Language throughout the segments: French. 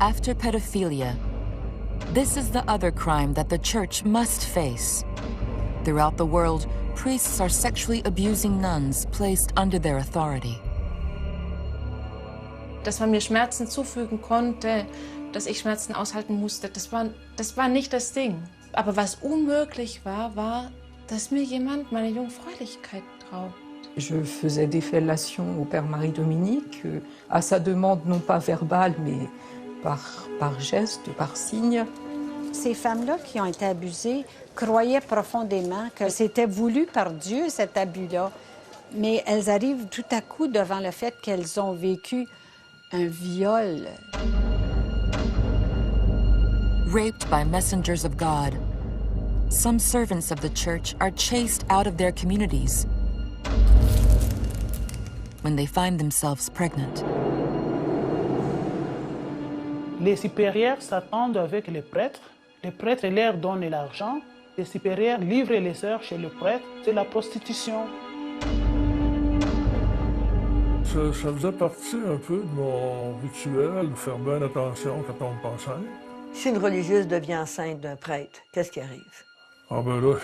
After pedophilia, this is the other crime that the church must face. Throughout the world, priests are sexually abusing nuns placed under their authority. Dass man mir Schmerzen zufügen konnte, dass ich Schmerzen aushalten musste, das war nicht das Ding. Aber was unmöglich war, war, dass mir jemand meine Jungfräulichkeit raubt. Je faisais des fellations au Père Marie-Dominique, à sa demande non pas verbale, mais par geste, par signe. Ces femmes-là qui ont été abusées croyaient profondément que c'était voulu par Dieu, cet abus-là. Mais elles arrivent tout à coup devant le fait qu'elles ont vécu un viol. Raped by messengers of God, some servants of the church are chased out of their communities when they find themselves pregnant. Les supérieurs s'attendent avec les prêtres leur donnent l'argent, les supérieurs livrent les sœurs chez le prêtre, c'est la prostitution. Ça faisait partie un peu de mon rituel, de faire bien attention quand on me enceinte. Si une religieuse devient enceinte d'un prêtre, qu'est-ce qui arrive? Ah ben là,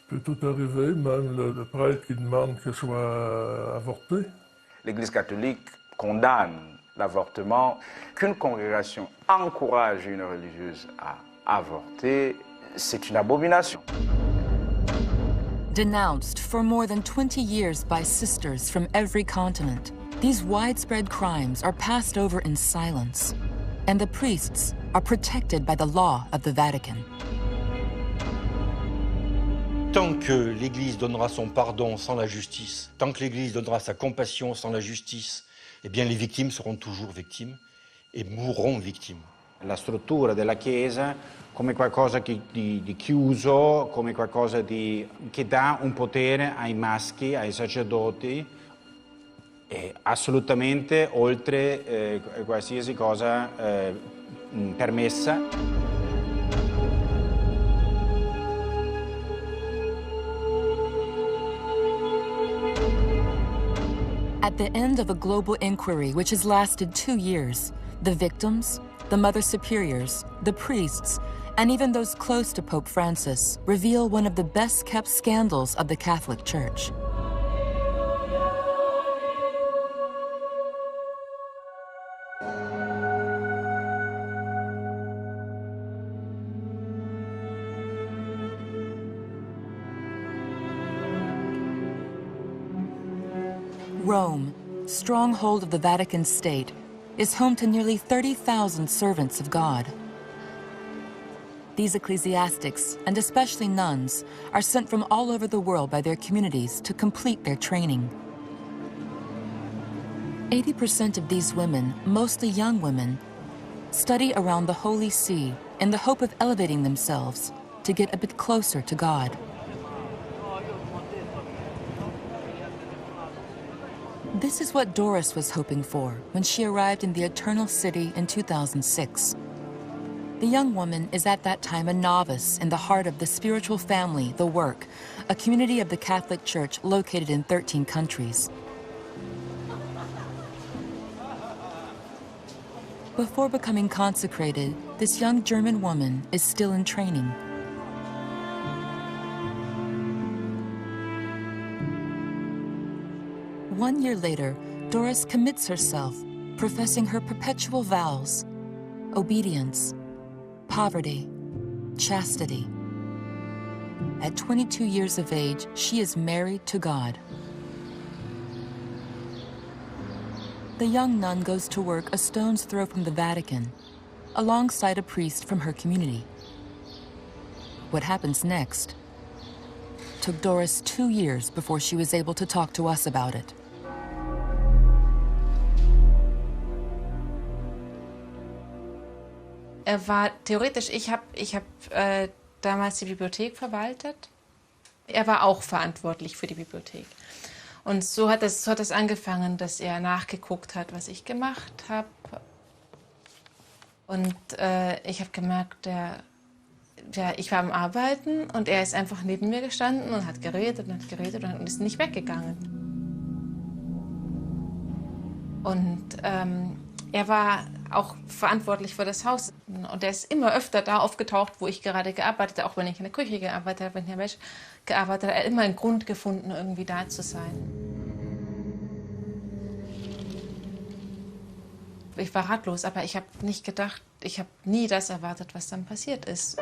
peut tout arriver, même le prêtre qui demande qu'elle soit avortée. L'Église catholique condamne l'avortement. Qu'une congrégation encourage une religieuse à avorter, c'est une abomination. Denounced for more than 20 years by sisters from every continent, these widespread crimes are passed over in silence, and the priests are protected by the law of the Vatican. Tant que l'Église donnera son pardon sans la justice, tant que l'Église donnera sa compassion sans la justice, eh bien les victimes seront toujours victimes et mourront victimes. La struttura della Chiesa come qualcosa di chiuso, come qualcosa che dà un potere ai maschi, ai sacerdoti, e assolutamente oltre qualsiasi cosa permessa. At the end of a global inquiry which has lasted 2 years, the victims, the Mother Superiors, the priests, and even those close to Pope Francis reveal one of the best-kept scandals of the Catholic Church. Rome, stronghold of the Vatican state, is home to nearly 30,000 servants of God. These ecclesiastics, and especially nuns, are sent from all over the world by their communities to complete their training. 80% of these women, mostly young women, study around the Holy See in the hope of elevating themselves to get a bit closer to God. This is what Doris was hoping for when she arrived in the Eternal City in 2006. The young woman is at that time a novice in the heart of the spiritual family, The Work, a community of the Catholic Church located in 13 countries. Before becoming consecrated, this young German woman is still in training. One year later, Doris commits herself, professing her perpetual vows: obedience, poverty, chastity. At 22 years of age, she is married to God. The young nun goes to work a stone's throw from the Vatican, alongside a priest from her community. What happens next took Doris 2 years before she was able to talk to us about it. Er war theoretisch, ich hab damals die Bibliothek verwaltet. Er war auch verantwortlich für die Bibliothek. Und so hat es angefangen, dass er nachgeguckt hat, was ich gemacht habe. Und ich habe gemerkt, ich war am Arbeiten und er ist einfach neben mir gestanden und hat geredet und ist nicht weggegangen. Und er war auch verantwortlich für das Haus. Und der ist immer öfter da aufgetaucht, wo ich gerade gearbeitet habe, auch wenn ich in der Küche gearbeitet habe, wenn ich in der Wäsche gearbeitet habe. Er hat immer einen Grund gefunden, irgendwie da zu sein. Ich war ratlos, aber ich habe nicht gedacht, ich habe nie das erwartet, was dann passiert ist.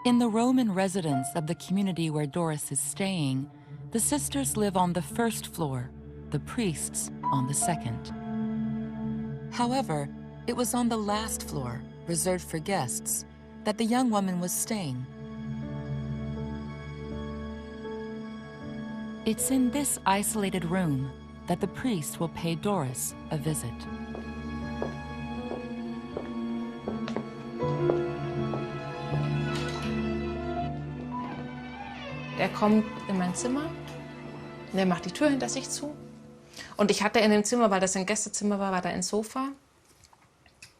In the Roman residence of the community where Doris is staying, the sisters live on the first floor, the priests on the second. However, it was on the last floor, reserved for guests, that the young woman was staying. It's in this isolated room that the priest will pay Doris a visit. Er kommt in mein Zimmer, der macht die Tür hinter sich zu. Und ich hatte in dem Zimmer, weil das ein Gästezimmer war, war da ein Sofa.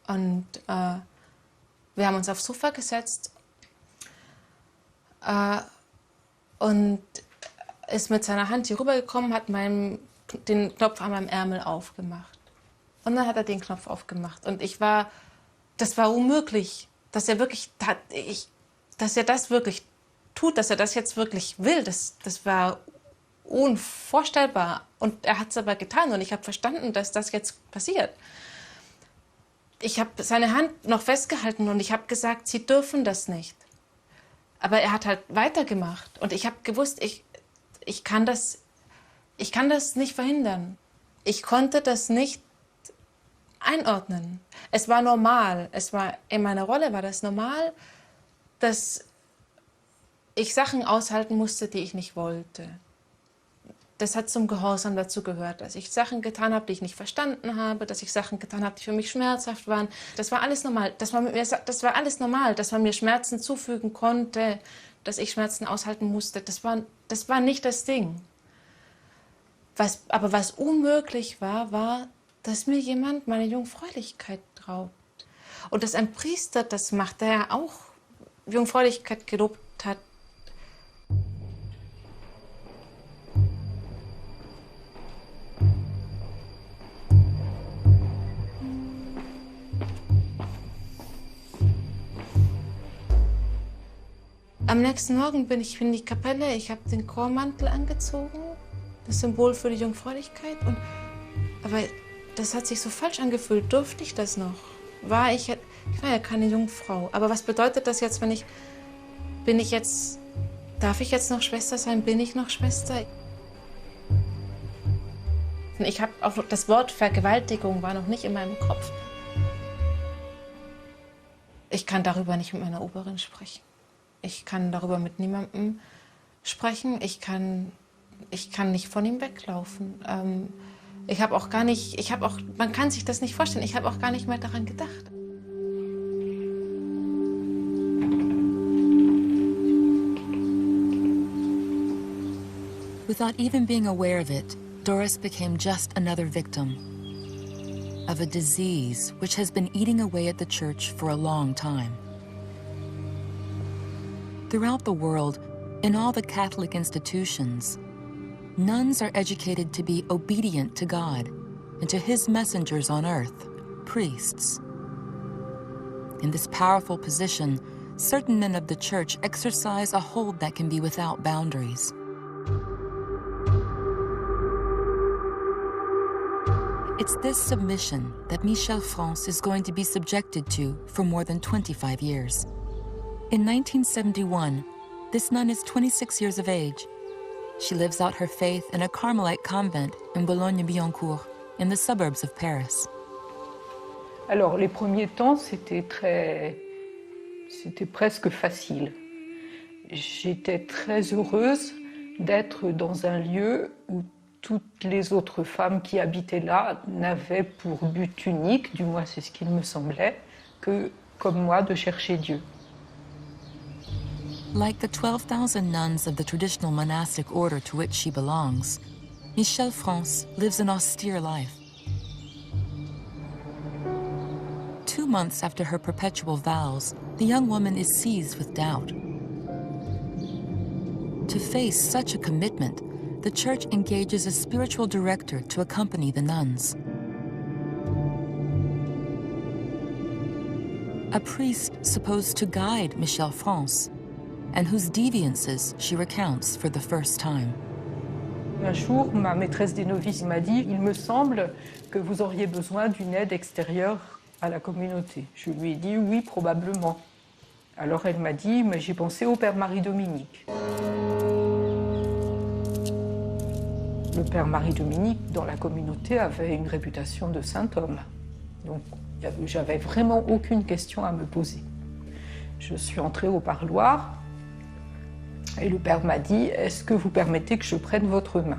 Und wir haben uns aufs Sofa gesetzt und ist mit seiner Hand hier rübergekommen, hat den Knopf an meinem Ärmel aufgemacht. Und dann hat er den Knopf aufgemacht. Und das war unmöglich, dass er das wirklich tut, dass er das jetzt wirklich will. Das war unvorstellbar. Und er hat es aber getan und ich habe verstanden, dass das jetzt passiert. Ich habe seine Hand noch festgehalten und ich habe gesagt, Sie dürfen das nicht. Aber er hat halt weitergemacht und ich habe gewusst, ich kann das nicht verhindern. Ich konnte das nicht einordnen. Es war normal. In meiner Rolle war das normal, dass ich Sachen aushalten musste, die ich nicht wollte. Das hat zum Gehorsam dazu gehört, dass ich Sachen getan habe, die ich nicht verstanden habe, dass ich Sachen getan habe, die für mich schmerzhaft waren. Das war alles normal. Das war alles normal, dass man mir Schmerzen zufügen konnte, dass ich Schmerzen aushalten musste. Das war nicht das Ding. Aber was unmöglich war, dass mir jemand meine Jungfräulichkeit raubt. Und dass ein Priester das macht, der ja auch Jungfräulichkeit gelobt hat. Am nächsten Morgen bin ich in die Kapelle, ich habe den Chormantel angezogen, das Symbol für die Jungfräulichkeit. Aber das hat sich so falsch angefühlt. Durfte ich das noch? Ich war ja keine Jungfrau. Aber was bedeutet das jetzt, darf ich jetzt noch Schwester sein? Bin ich noch Schwester? Ich habe auch das Wort Vergewaltigung war noch nicht in meinem Kopf. Ich kann darüber nicht mit meiner Oberin sprechen. Ich kann darüber mit niemandem sprechen. Man kann sich das nicht vorstellen. Ich habe auch gar nicht mehr daran gedacht. Without even being aware of it, Doris became just another victim of a disease which has been eating away at the church for a long time. Throughout the world, in all the Catholic institutions, nuns are educated to be obedient to God and to His messengers on earth, priests. In this powerful position, certain men of the church exercise a hold that can be without boundaries. It's this submission that Michel France is going to be subjected to for more than 25 years. In 1971, this nun is 26 years of age. She lives out her faith in a Carmelite convent in Boulogne-Billancourt, in the suburbs of Paris. Alors, les premiers temps, c'était presque facile. J'étais très heureuse d'être dans un lieu où toutes les autres femmes qui habitaient là n'avaient pour but unique, du moins c'est ce qu'il me semblait, que, comme moi, de chercher Dieu. Like the 12,000 nuns of the traditional monastic order to which she belongs, Michel France lives an austere life. 2 months after her perpetual vows, the young woman is seized with doubt. To face such a commitment, the church engages a spiritual director to accompany the nuns. a priest supposed to guide Michel France, and whose deviances she recounts for the first time. Un jour, ma maîtresse des novices m'a dit « Il me semble que vous auriez besoin d'une aide extérieure à la communauté ». Je lui ai dit « Oui, probablement ». Alors elle m'a dit « Mais j'ai pensé au père Marie-Dominique ». Le père Marie-Dominique, dans la communauté, avait une réputation de saint homme. Donc, j'avais vraiment aucune question à me poser. Je suis entrée au parloir et le père m'a dit « Est-ce que vous permettez que je prenne votre main ?»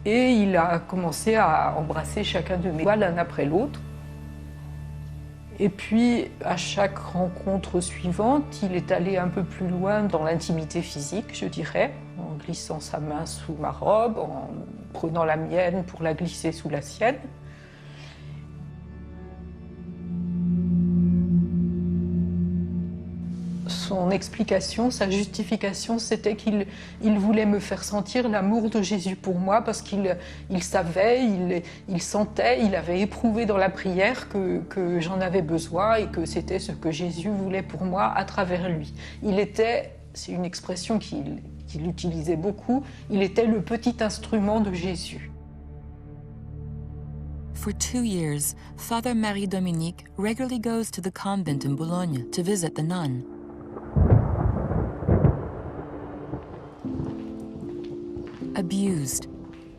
Et il a commencé à embrasser chacun de mes doigts l'un après l'autre. Et puis, à chaque rencontre suivante, il est allé un peu plus loin dans l'intimité physique, je dirais, en glissant sa main sous ma robe, en prenant la mienne pour la glisser sous la sienne. Son explication, sa justification, c'était qu'il voulait me faire sentir l'amour de Jésus pour moi parce qu'il savait, il sentait, il avait éprouvé dans la prière que j'en avais besoin et que c'était ce que Jésus voulait pour moi à travers lui. Il était, c'est une expression qu'il utilisait beaucoup, il était le petit instrument de Jésus. For 2 years, Father Marie-Dominique regularly goes to the convent in Boulogne to visit the nun. Abused,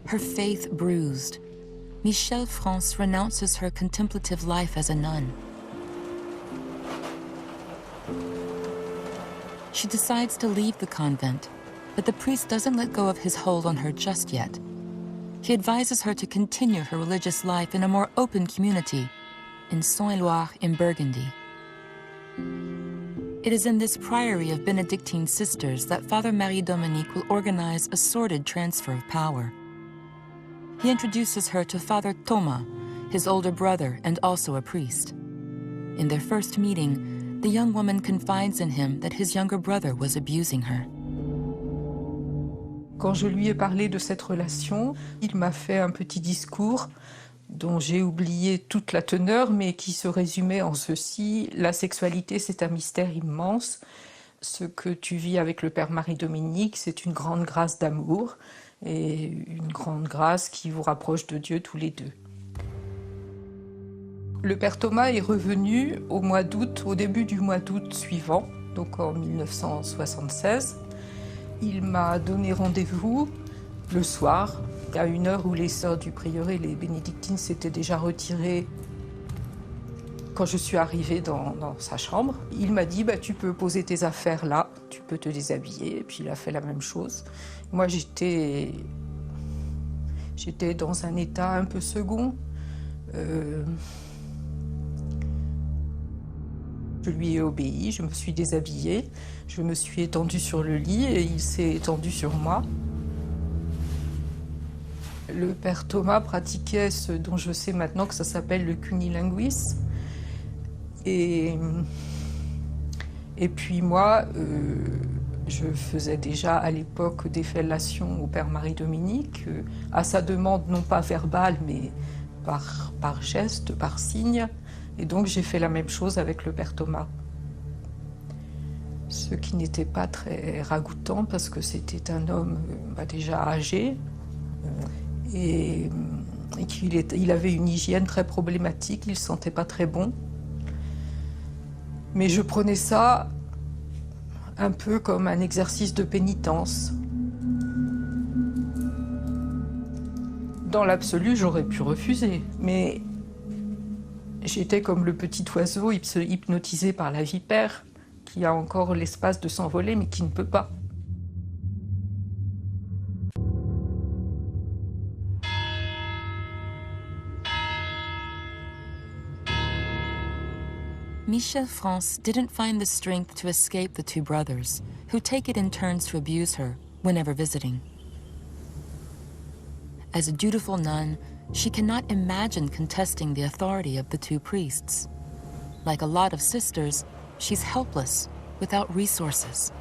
her faith bruised, Michel France renounces her contemplative life as a nun. She decides to leave the convent, but the priest doesn't let go of his hold on her just yet. He advises her to continue her religious life in a more open community, in Saint-Éloi in Burgundy. It is in this priory of Benedictine sisters that Father Marie-Dominique will organize a sordid transfer of power. He introduces her to Father Thomas, his older brother and also a priest. In their first meeting, the young woman confides in him that his younger brother was abusing her. Quand je lui ai parlé de cette relation, il m'a fait un petit discours dont j'ai oublié toute la teneur, mais qui se résumait en ceci: la sexualité, c'est un mystère immense. Ce que tu vis avec le père Marie-Dominique, c'est une grande grâce d'amour, et une grande grâce qui vous rapproche de Dieu tous les deux. Le père Thomas est revenu au mois d'août, au début du mois d'août suivant, donc en 1976. Il m'a donné rendez-vous le soir, à une heure où les sœurs du prieuré, les bénédictines, s'étaient déjà retirées. Quand je suis arrivée dans sa chambre, il m'a dit tu peux poser tes affaires là, tu peux te déshabiller. Et puis il a fait la même chose. Moi j'étais dans un état un peu second. Je lui ai obéi, je me suis déshabillée, je me suis étendue sur le lit et il s'est étendu sur moi. Le père Thomas pratiquait ce dont je sais maintenant que ça s'appelle le cunilinguisme. Et puis moi, je faisais déjà à l'époque des fellations au père Marie-Dominique, à sa demande non pas verbale, mais par geste, par signe. Et donc j'ai fait la même chose avec le père Thomas. Ce qui n'était pas très ragoûtant parce que c'était un homme déjà âgé et qu'il avait une hygiène très problématique, il ne se sentait pas très bon. Mais je prenais ça un peu comme un exercice de pénitence. Dans l'absolu, j'aurais pu refuser, mais j'étais comme le petit oiseau hypnotisé par la vipère, qui a encore l'espace de s'envoler, mais qui ne peut pas. Michel France didn't find the strength to escape the two brothers, who take it in turns to abuse her whenever visiting. As a dutiful nun, she cannot imagine contesting the authority of the two priests. Like a lot of sisters, she's helpless, without resources.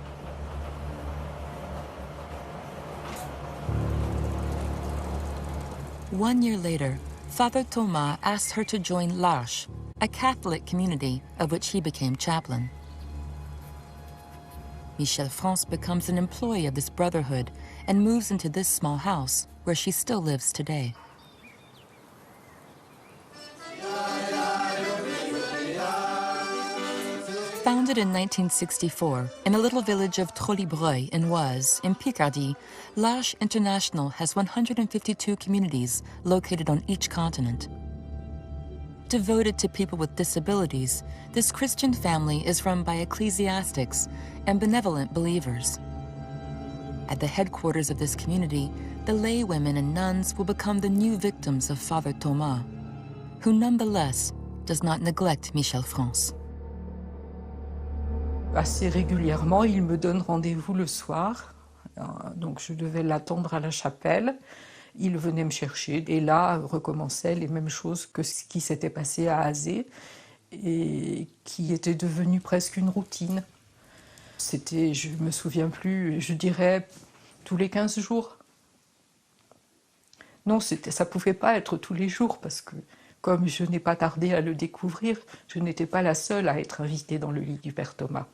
One year later, Father Thomas asked her to join l'Arche, a Catholic community of which he became chaplain. Michel France becomes an employee of this brotherhood and moves into this small house where she still lives today. Founded in 1964 in a little village of Trollibreuil in Oise, in Picardy, L'Arche International has 152 communities located on each continent. Devoted to people with disabilities, this Christian family is run by ecclesiastics and benevolent believers. At the headquarters of this community, the lay women and nuns will become the new victims of Father Thomas, who nonetheless does not neglect Michel France. Assez régulièrement, il me donne rendez-vous le soir. Donc je devais l'attendre à la chapelle. Il venait me chercher et là recommençaient les mêmes choses que ce qui s'était passé à Azé et qui était devenu presque une routine. C'était, je me souviens plus, je dirais tous les 15 jours. Non, ça pouvait pas être tous les jours parce que comme je n'ai pas tardé à le découvrir, je n'étais pas la seule à être invitée dans le lit du Père Thomas.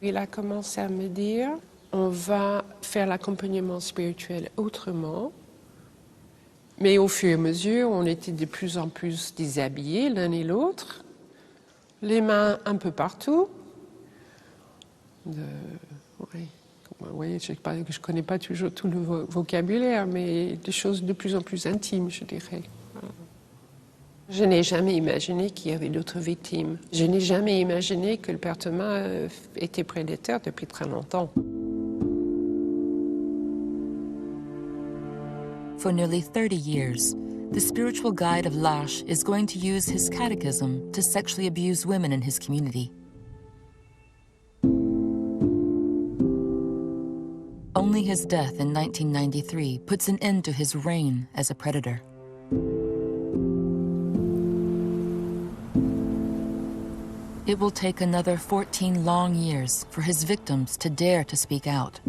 Il a commencé à me dire, on va faire l'accompagnement spirituel autrement. Mais au fur et à mesure, on était de plus en plus déshabillés l'un et l'autre, les mains un peu partout. Oui, je ne connais pas toujours tout le vocabulaire, mais des choses de plus en plus intimes, je dirais. Je n'ai jamais imaginé qu'il y avait d'autres victimes. Je n'ai jamais imaginé que le Père Thomas était prédateur depuis très longtemps. For nearly 30 years, the spiritual guide of L'Arche is going to use his catechism to sexually abuse women in his community. Only his death in 1993 puts an end to his reign as a predator. It will take another 14 long years for his victims to dare to speak out.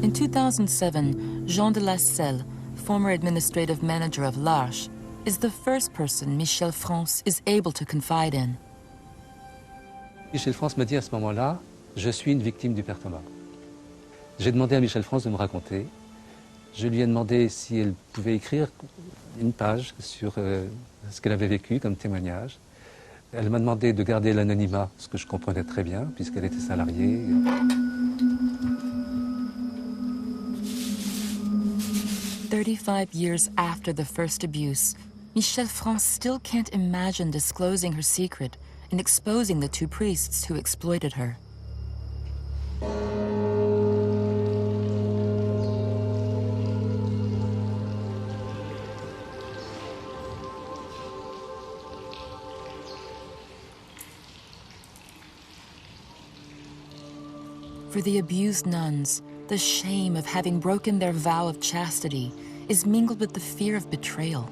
In 2007, Jean de la Selle, former administrative manager of L'Arche, is the first person Michel France is able to confide in. Michel France me dit à ce moment-là, je suis une victime du Père Thomas. J'ai demandé à Michel France de me raconter. Je lui ai demandé si elle pouvait écrire une page sur ce qu'elle avait vécu comme témoignage. Elle m'a demandé de garder l'anonymat, ce que je comprenais très bien, puisqu'elle était salariée. 35 years after the first abuse, Michel France still can't imagine disclosing her secret and exposing the two priests who exploited her. For the abused nuns, the shame of having broken their vow of chastity is mingled with the fear of betrayal.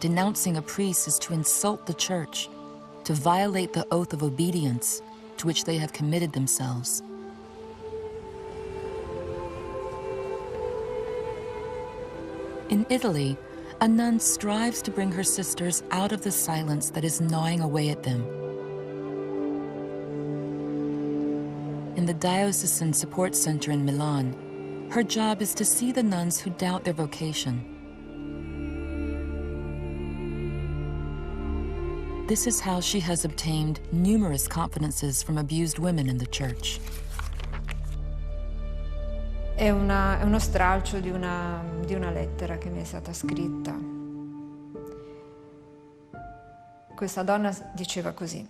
Denouncing a priest is to insult the church, to violate the oath of obedience to which they have committed themselves. In Italy, a nun strives to bring her sisters out of the silence that is gnawing away at them. In the Diocesan Support Center in Milan, her job is to see the nuns who doubt their vocation. This is how she has obtained numerous confidences from abused women in the church. È uno stralcio di una lettera che mi è stata scritta. Questa donna diceva così: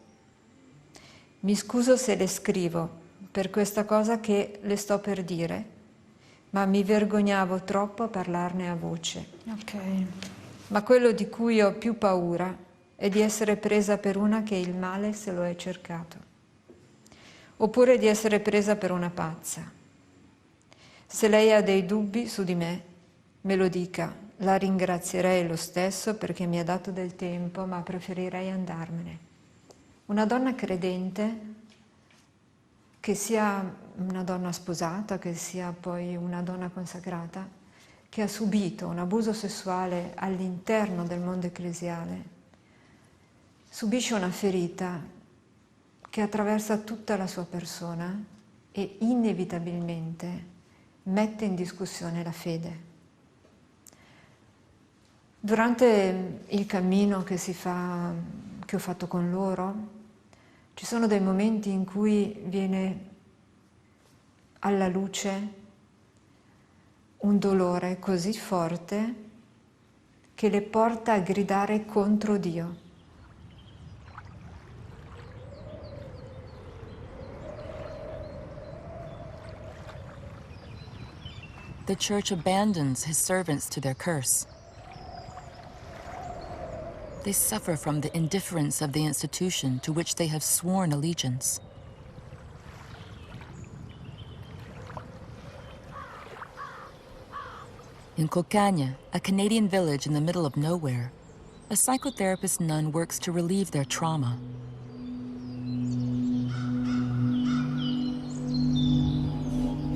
mi scuso se le scrivo per questa cosa che le sto per dire, ma mi vergognavo troppo a parlarne a voce. Okay. Ma quello di cui ho più paura è di essere presa per una che il male se lo è cercato, oppure di essere presa per una pazza. Se lei ha dei dubbi su di me lo dica, la ringrazierei lo stesso perché mi ha dato del tempo, ma preferirei andarmene. Una donna credente che sia una donna sposata, che sia poi una donna consacrata, che ha subito un abuso sessuale all'interno del mondo ecclesiale, subisce una ferita che attraversa tutta la sua persona e inevitabilmente mette in discussione la fede. Durante il cammino che ho fatto con loro, ci sono dei momenti in cui viene alla luce un dolore così forte che le porta a gridare contro Dio. The church abandons his servants to their curse. They suffer from the indifference of the institution to which they have sworn allegiance. In Cocagne, a Canadian village in the middle of nowhere, a psychotherapist nun works to relieve their trauma.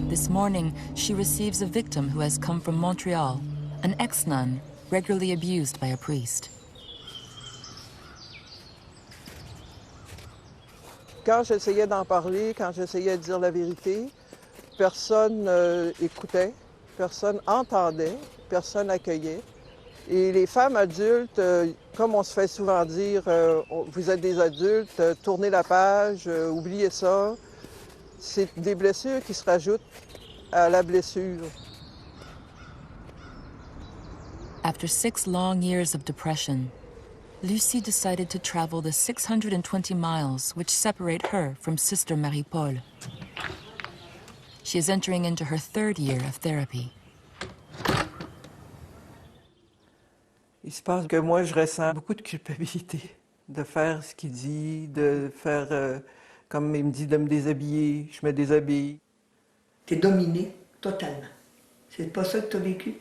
This morning, she receives a victim who has come from Montreal, an ex-nun regularly abused by a priest. Quand j'essayais d'en parler, quand j'essayais de dire la vérité, personne écoutait, personne entendait, personne accueillait. Et les femmes adultes, comme on se fait souvent dire, vous êtes des adultes, tournez la page, oubliez ça. C'est des blessures qui se rajoutent à la blessure. After 6 long years of depression, Lucie decided to travel the 620 miles which separate her from Sister Marie-Paul. She is entering into her 3rd year of therapy. Il se passe que moi, je ressens beaucoup de culpabilité de faire ce qu'il dit, de faire, comme il me dit, de me déshabiller, je me déshabille. T'es dominé totalement. C'est pas ça que t'as vécu?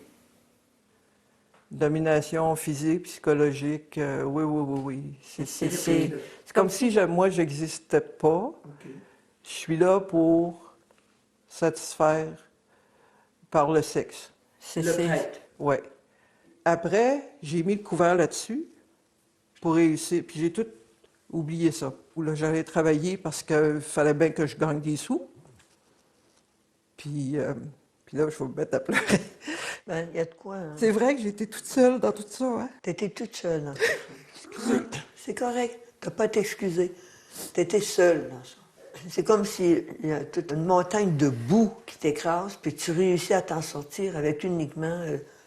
Domination physique, psychologique, oui. C'est comme si moi, j'existais pas. Okay. Je suis là pour satisfaire par le sexe. Le prêtre. Oui. Après, j'ai mis le couvert là-dessus pour réussir. Puis j'ai tout oublié ça. Là, j'allais travailler parce qu'il fallait bien que je gagne des sous. Puis là, je vais me mettre à pleurer. Ben, y a de quoi, hein? C'est vrai que j'étais toute seule dans tout ça, hein? T'étais toute seule, hein? C'est correct. T'as pas à t'excuser. T'étais seule dans ça. C'est comme s'il y a toute une montagne de boue qui t'écrase, puis tu réussis à t'en sortir avec uniquement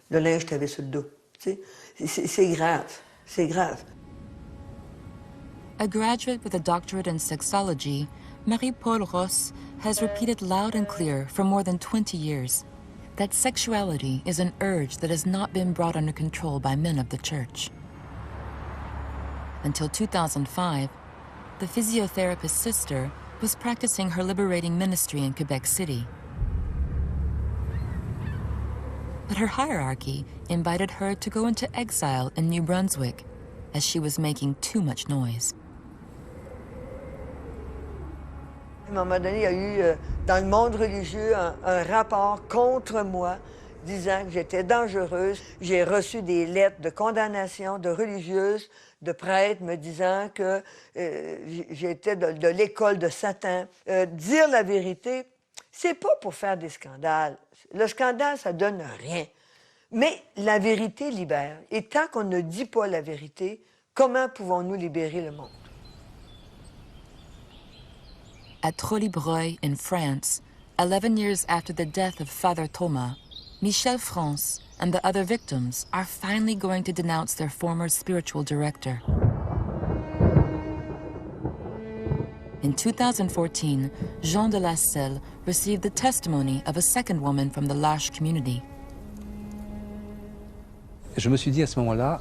le linge que t'avais sur le dos. Tu sais? C'est grave. C'est grave. A graduate with a doctorate in sexology, Marie-Paul Ross has repeated loud and clear for more than 20 years that sexuality is an urge that has not been brought under control by men of the church. Until 2005, the physiotherapist's sister was practicing her liberating ministry in Quebec City. But her hierarchy invited her to go into exile in New Brunswick as she was making too much noise. À un moment donné, il y a eu, dans le monde religieux, un rapport contre moi disant que j'étais dangereuse. J'ai reçu des lettres de condamnation de religieuses, de prêtres, me disant que j'étais de l'école de Satan. Dire la vérité, c'est pas pour faire des scandales. Le scandale, ça donne rien. Mais la vérité libère. Et tant qu'on ne dit pas la vérité, comment pouvons-nous libérer le monde? At Trollibreuil in France, 11 years after the death of Father Thomas, Michel France and the other victims are finally going to denounce their former spiritual director. In 2014, Jean de la Selle received the testimony of a second woman from the Lâche community. Je me suis dit à ce moment-là,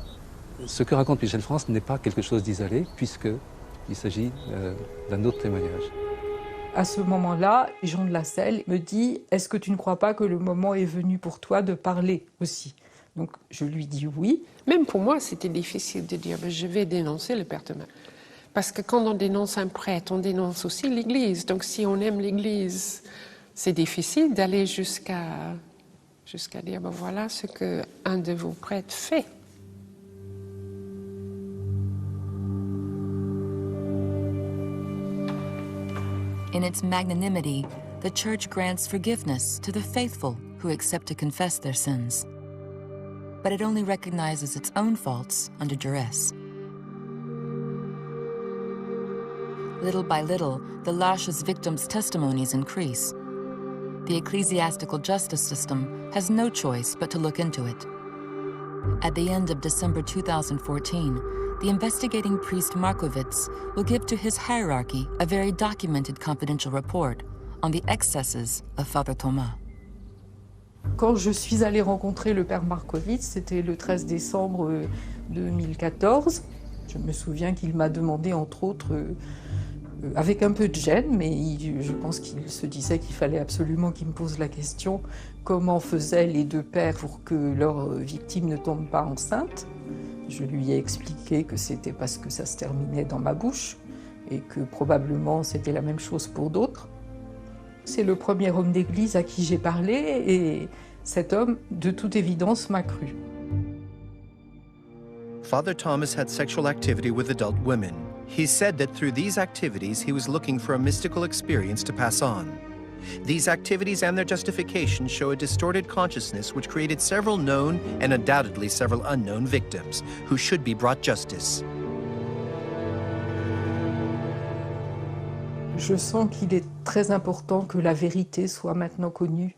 ce que raconte Michel France n'est pas quelque chose d'isolé, puisqu'il s'agit d'un autre témoignage. À ce moment-là, Jean de la Selle me dit « Est-ce que tu ne crois pas que le moment est venu pour toi de parler aussi ?» Donc je lui dis oui. Même pour moi, c'était difficile de dire « Je vais dénoncer le père Thomas ». Parce que quand on dénonce un prêtre, on dénonce aussi l'Église. Donc si on aime l'Église, c'est difficile d'aller jusqu'à dire, ben voilà ce qu'un de vos prêtres fait. In its magnanimity, the Church grants forgiveness to the faithful who accept to confess their sins. But it only recognizes its own faults under duress. Little by little, the Lash's victims' testimonies increase. The ecclesiastical justice system has no choice but to look into it. At the end of December 2014, the investigating priest Markovits will give to his hierarchy a very documented confidential report on the excesses of Father Thomas. Quand je suis allée rencontrer le père Markovits, c'était le 13 décembre 2014, je me souviens qu'il m'a demandé, entre autres, avec un peu de gêne, mais je pense qu'il se disait qu'il fallait absolument qu'il me pose la question, comment faisaient les deux pères pour que leur victime ne tombe pas enceinte. Je lui ai expliqué que c'était parce que ça se terminait dans ma bouche et que probablement c'était la même chose pour d'autres. C'est le premier homme d'église à qui j'ai parlé et cet homme, de toute évidence, m'a cru. Father Thomas had sexual activity with adult women. He said that through these activities he was looking for a mystical experience to pass on. These activities and their justification show a distorted consciousness which created several known and undoubtedly several unknown victims who should be brought justice. Je sens qu'il est très important que la vérité soit maintenant connue,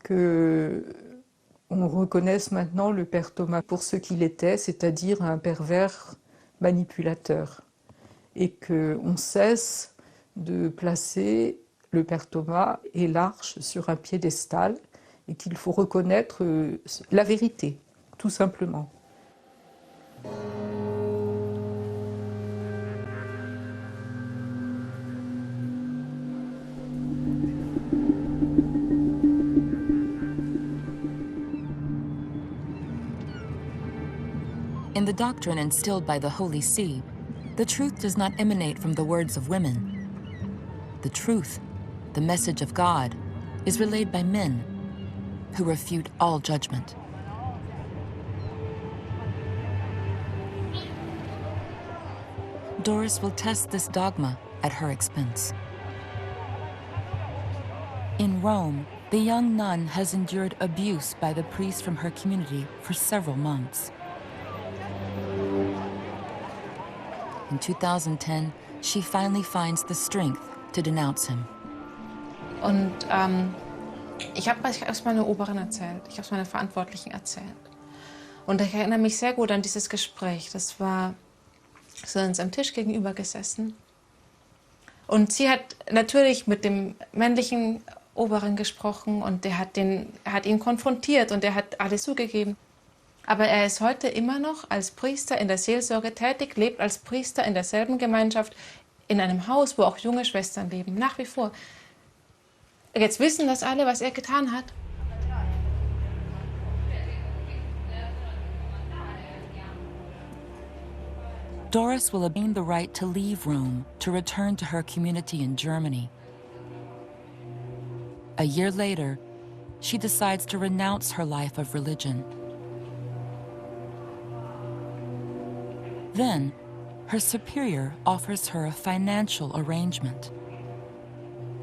que on reconnaisse maintenant le père Thomas pour ce qu'il était, c'est-à-dire un pervers manipulateur, et qu'on cesse de placer le père Thomas et l'arche sur un piédestal, et qu'il faut reconnaître la vérité, tout simplement. In the doctrine instilled by the Holy See, the truth does not emanate from the words of women. The truth, the message of God, is relayed by men who refute all judgment. Doris will test this dogma at her expense. In Rome, the young nun has endured abuse by the priest from her community for several months. In 2010, she finally finds the strength to denounce him. Und ich habe es meiner Oberin erzählt, ich habe es meiner Verantwortlichen erzählt. Und ich erinnere mich sehr gut an dieses Gespräch. Das war, so uns am Tisch gegenüber gesessen. Und sie hat natürlich mit dem männlichen Oberen gesprochen und er hat ihn konfrontiert und er hat alles zugegeben. Aber er ist heute immer noch als Priester in der Seelsorge tätig, lebt als Priester in derselben Gemeinschaft, in einem Haus, wo auch junge Schwestern leben, nach wie vor. Jetzt wissen das alle, was er getan hat. Doris will obtain the right to leave Rome to return to her community in Germany. A year later, she decides to renounce her life of religion. Then, her superior offers her a financial arrangement.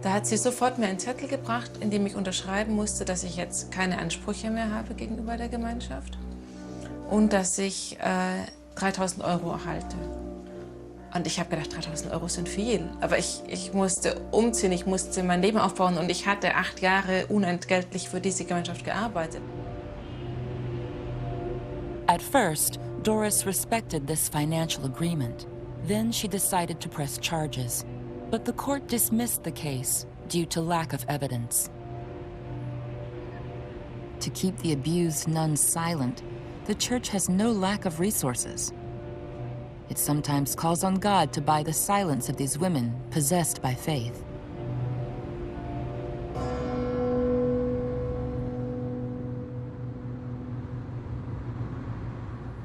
Da hat sie sofort mir einen Zettel gebracht, in dem ich unterschreiben musste, dass ich jetzt keine Ansprüche mehr habe gegenüber der Gemeinschaft und dass ich 3.000 € erhalte. Und ich habe gedacht, 3.000 € sind viel. Aber ich musste umziehen, ich musste mein Leben aufbauen und ich hatte 8 Jahre unentgeltlich für diese Gemeinschaft gearbeitet. At first, Doris respected this financial agreement. Then she decided to press charges. But the court dismissed the case due to lack of evidence. To keep the abused nuns silent, the church has no lack of resources. It sometimes calls on God to buy the silence of these women possessed by faith.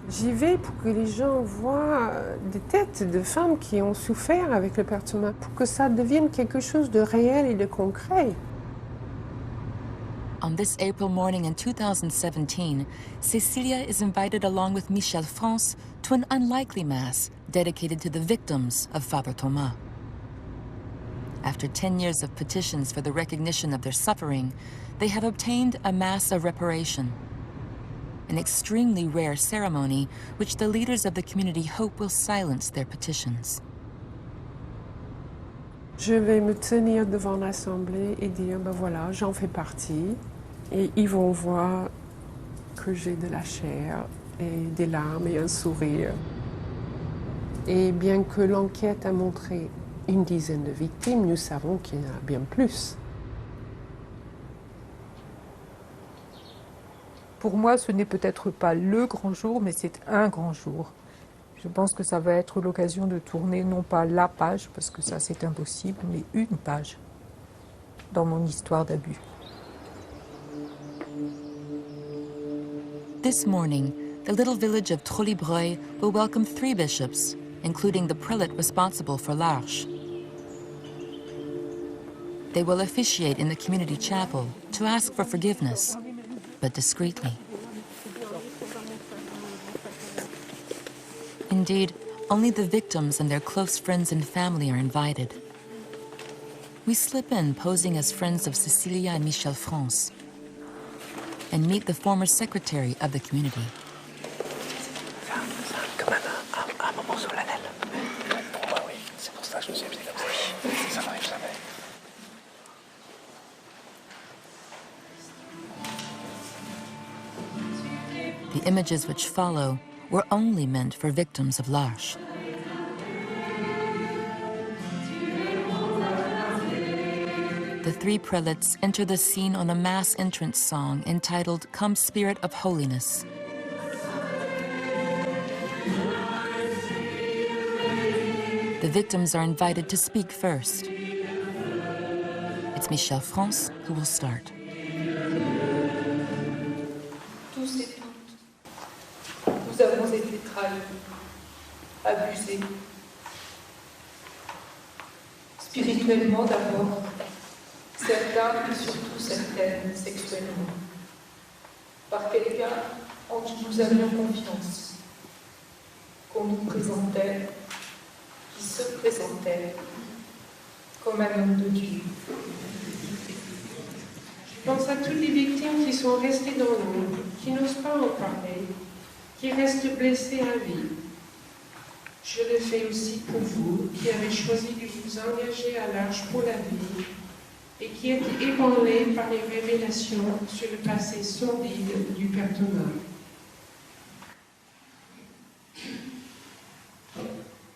J'y vais pour que les gens voient des têtes de femmes qui ont souffert avec le pertement, pour que ça devienne quelque chose de réel et de concret. On this April morning in 2017, Cecilia is invited along with Michel France to an unlikely mass dedicated to the victims of Father Thomas. After 10 years of petitions for the recognition of their suffering, they have obtained a mass of reparation, an extremely rare ceremony which the leaders of the community hope will silence their petitions. Je vais me tenir devant l'Assemblée et dire, ben voilà, j'en fais partie. Et ils vont voir que j'ai de la chair et des larmes et un sourire. Et bien que l'enquête a montré une dizaine de victimes, nous savons qu'il y en a bien plus. Pour moi, ce n'est peut-être pas le grand jour, mais c'est un grand jour. Je pense que ça va être l'occasion de tourner, non pas la page, parce que ça c'est impossible, mais une page dans mon histoire d'abus. This morning, the little village of Trollibreuil will welcome 3 bishops, including the prelate responsible for l'Arche. They will officiate in the community chapel to ask for forgiveness, but discreetly. Indeed, only the victims and their close friends and family are invited. We slip in posing as friends of Cecilia and Michel France, and meet the former secretary of the community. C'est quand même un moment solennel. Pour moi, oui. C'est pour ça que je me suis habillé comme ça. Ça n'arrive jamais. The images which follow were only meant for victims of l'Arche. The 3 prelates enter the scene on a mass entrance song entitled Come Spirit of Holiness. The victims are invited to speak first. It's Michel France who will start. Tous et toutes, nous avons été trahis, abusés, spirituellement d'abord, certains et surtout certaines sexuellement, par quelqu'un en qui nous avions confiance, qu'on nous présentait, qui se présentait comme un homme de Dieu. Je pense à toutes les victimes qui sont restées dans l'ombre, qui n'osent pas en parler, qui restent blessées à vie. Je le fais aussi pour vous, qui avez choisi de vous engager à l'Arche pour la vie et qui êtes ébranlés par les révélations sur le passé sordide du Père Thomas.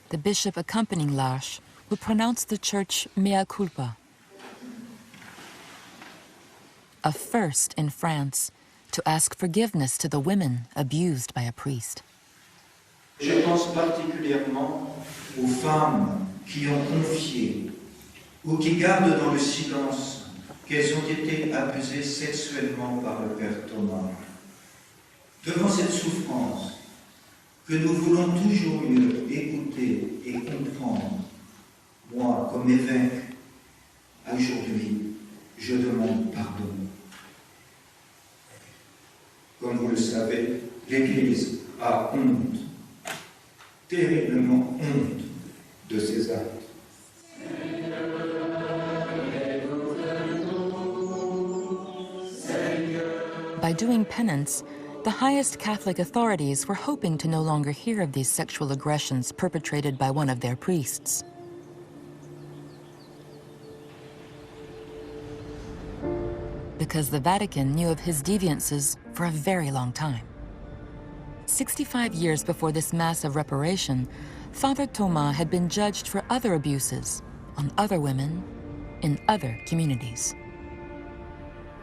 The bishop accompanying l'Arche will pronounce the church mea culpa, a first in France to ask forgiveness to the women abused by a priest. Je pense particulièrement aux femmes qui ont confié ou qui gardent dans le silence qu'elles ont été abusées sexuellement par le Père Thomas. Devant cette souffrance que nous voulons toujours mieux écouter et comprendre, moi, comme évêque, aujourd'hui, je demande pardon. Comme vous le savez, l'Église a honte, terriblement honte de ces actes. By doing penance, the highest Catholic authorities were hoping to no longer hear of these sexual aggressions perpetrated by one of their priests. Because the Vatican knew of his deviances for a very long time. 65 years before this mass of reparation, Father Thomas had been judged for other abuses on other women in other communities.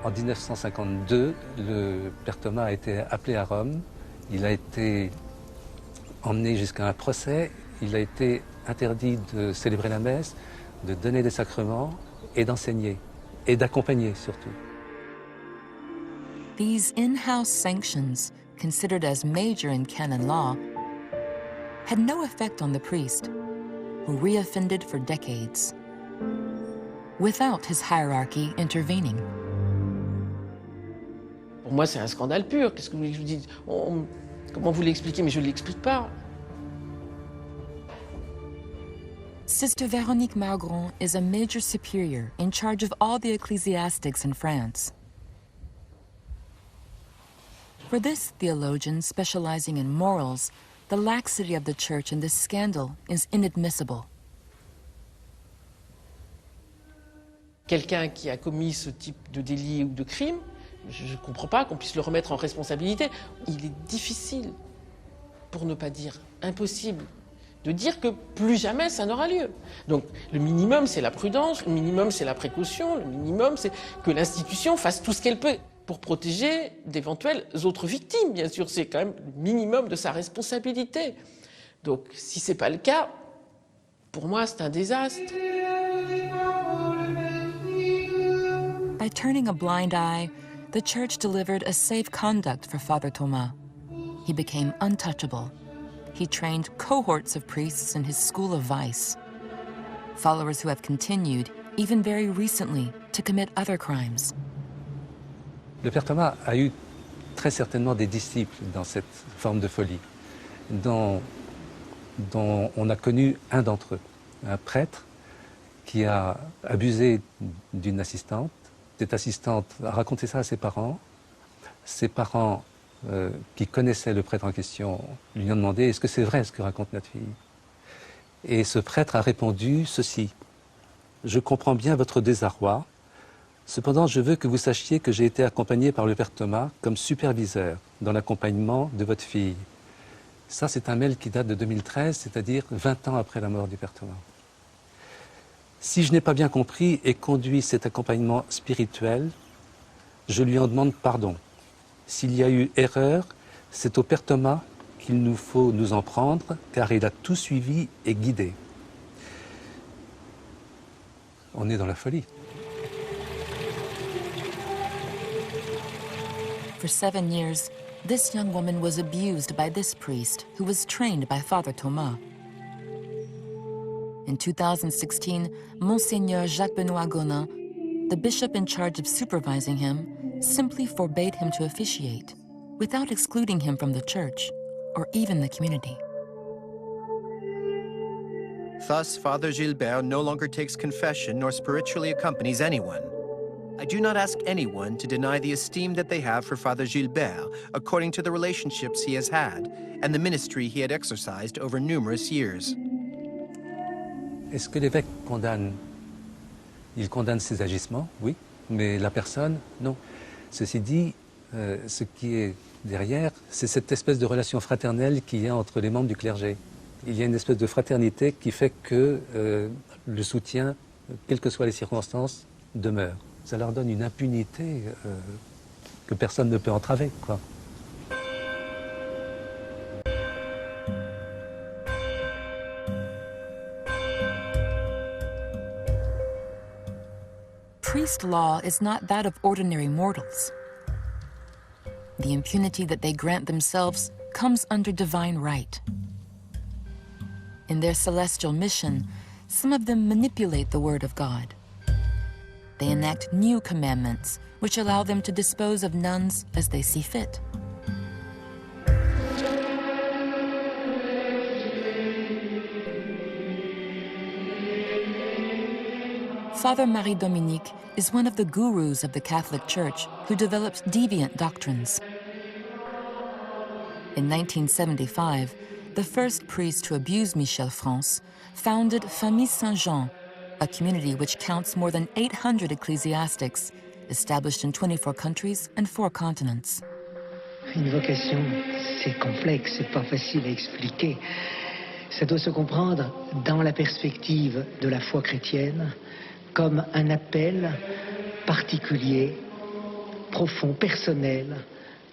En 1952, le Père Thomas a été appelé à Rome. Il a été emmené jusqu'à un procès. Il a été interdit de célébrer la messe, de donner des sacrements et d'enseigner, et d'accompagner surtout. These in-house sanctions considered as major in canon law, had no effect on the priest, who reoffended for decades, without his hierarchy intervening. Pour moi, c'est un scandale pur. Qu'est-ce que vous voulez que je vous dise? Comment vous l'expliquez? Mais je ne l'explique pas. Sister Véronique Margron is a major superior in charge of all the ecclesiastics in France. For this theologian specializing in morals, the laxity of the church in this scandal is inadmissible. Quelqu'un qui a commis ce type de délit ou de crime, je ne comprends pas qu'on puisse le remettre en responsabilité. Il est difficile, pour ne pas dire impossible, de dire que plus jamais ça n'aura lieu. Donc le minimum, c'est la prudence, le minimum, c'est la précaution, le minimum, c'est que l'institution fasse tout ce qu'elle peut pour protéger d'éventuelles autres victimes. Bien sûr, c'est quand même le minimum de sa responsabilité. Donc si ce n'est pas le cas, pour moi, c'est un désastre. By turning a blind eye, the church delivered a safe conduct for Father Thomas. He became untouchable. He trained cohorts of priests in his school of vice, followers who have continued, even very recently, to commit other crimes. Le Père Thomas a eu très certainement des disciples dans cette forme de folie, dont on a connu un d'entre eux, un prêtre qui a abusé d'une assistante. Cette assistante a raconté ça à ses parents. Ses parents, qui connaissaient le prêtre en question, lui ont demandé « Est-ce que c'est vrai ce que raconte notre fille ?» Et ce prêtre a répondu ceci: « Je comprends bien votre désarroi. Cependant, je veux que vous sachiez que j'ai été accompagné par le Père Thomas comme superviseur dans l'accompagnement de votre fille. » Ça, c'est un mail qui date de 2013, c'est-à-dire 20 ans après la mort du Père Thomas. Si je n'ai pas bien compris et conduit cet accompagnement spirituel, je lui en demande pardon. S'il y a eu erreur, c'est au Père Thomas qu'il nous faut nous en prendre, car il a tout suivi et guidé. On est dans la folie. For 7 years, this young woman was abused by this priest who was trained by Father Thomas. In 2016, Monseigneur Jacques-Benoît Gonin, the bishop in charge of supervising him, simply forbade him to officiate, without excluding him from the church, or even the community. Thus, Father Gilbert no longer takes confession nor spiritually accompanies anyone. I do not ask anyone to deny the esteem that they have for Father Gilbert, according to the relationships he has had and the ministry he had exercised over numerous years. Est-ce que l'évêque condamne? Il condamne ses agissements, oui, mais la personne, non. Ceci dit, ce qui est derrière, c'est cette espèce de relation fraternelle qu'il y a entre les membres du clergé. Il y a une espèce de fraternité qui fait que le soutien, quelles que soient les circonstances, demeure. Ça leur donne une impunité que personne ne peut entraver, quoi. Priest law is not that of ordinary mortals. The impunity that they grant themselves comes under divine right. In their celestial mission, some of them manipulate the word of God. They enact new commandments, which allow them to dispose of nuns as they see fit. Father Marie-Dominique is one of the gurus of the Catholic Church who developed deviant doctrines. In 1975, the first priest to abuse Michel France founded Famille Saint-Jean, a community which counts more than 800 ecclesiastics, established in 24 countries and 4 continents. Une vocation, c'est complexe, c'est pas facile à expliquer. Ça doit se comprendre dans la perspective de la foi chrétienne, comme un appel particulier, profond, personnel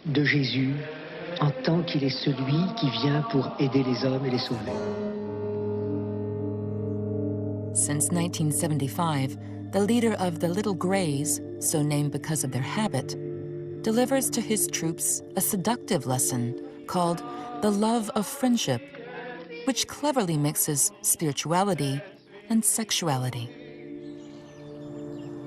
de Jésus en tant qu'il est celui qui vient pour aider les hommes et les sauver. Since 1975, the leader of the Little Greys, so named because of their habit, delivers to his troops a seductive lesson called the love of friendship, which cleverly mixes spirituality and sexuality.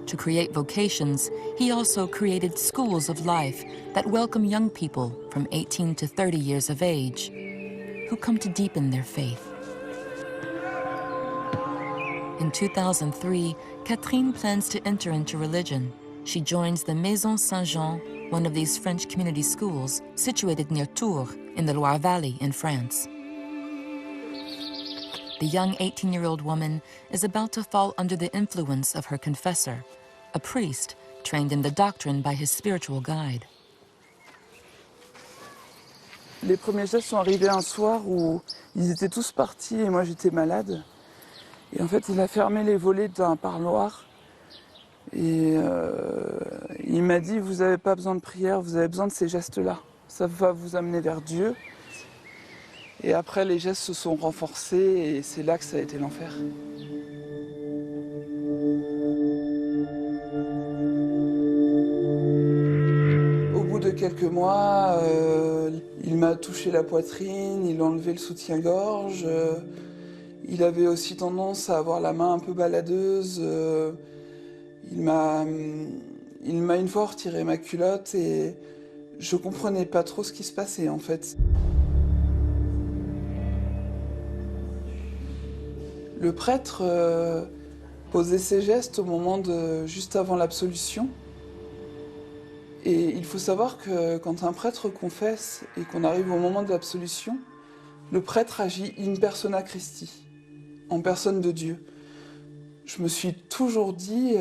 To create vocations, he also created schools of life that welcome young people from 18 to 30 years of age who come to deepen their faith. In 2003, Catherine plans to enter into religion. She joins the Maison Saint-Jean, one of these French community schools situated near Tours in the Loire Valley in France. The young 18-year-old woman is about to fall under the influence of her confessor, a priest trained in the doctrine by his spiritual guide. Les premiers gestes sont arrivés un soir où ils étaient tous partis et moi j'étais malade. Et en fait, il a fermé les volets d'un parloir et il m'a dit « Vous n'avez pas besoin de prière, vous avez besoin de ces gestes-là. Ça va vous amener vers Dieu. » Et après, les gestes se sont renforcés et c'est là que ça a été l'enfer. Au bout de quelques mois, il m'a touché la poitrine, il a enlevé le soutien-gorge. Il avait aussi tendance à avoir la main un peu baladeuse. Il m'a une fois retiré ma culotte et je comprenais pas trop ce qui se passait en fait. Le prêtre posait ses gestes au moment juste avant l'absolution. Et il faut savoir que quand un prêtre confesse et qu'on arrive au moment de l'absolution, le prêtre agit in persona Christi, en personne de Dieu. Je me suis toujours dit,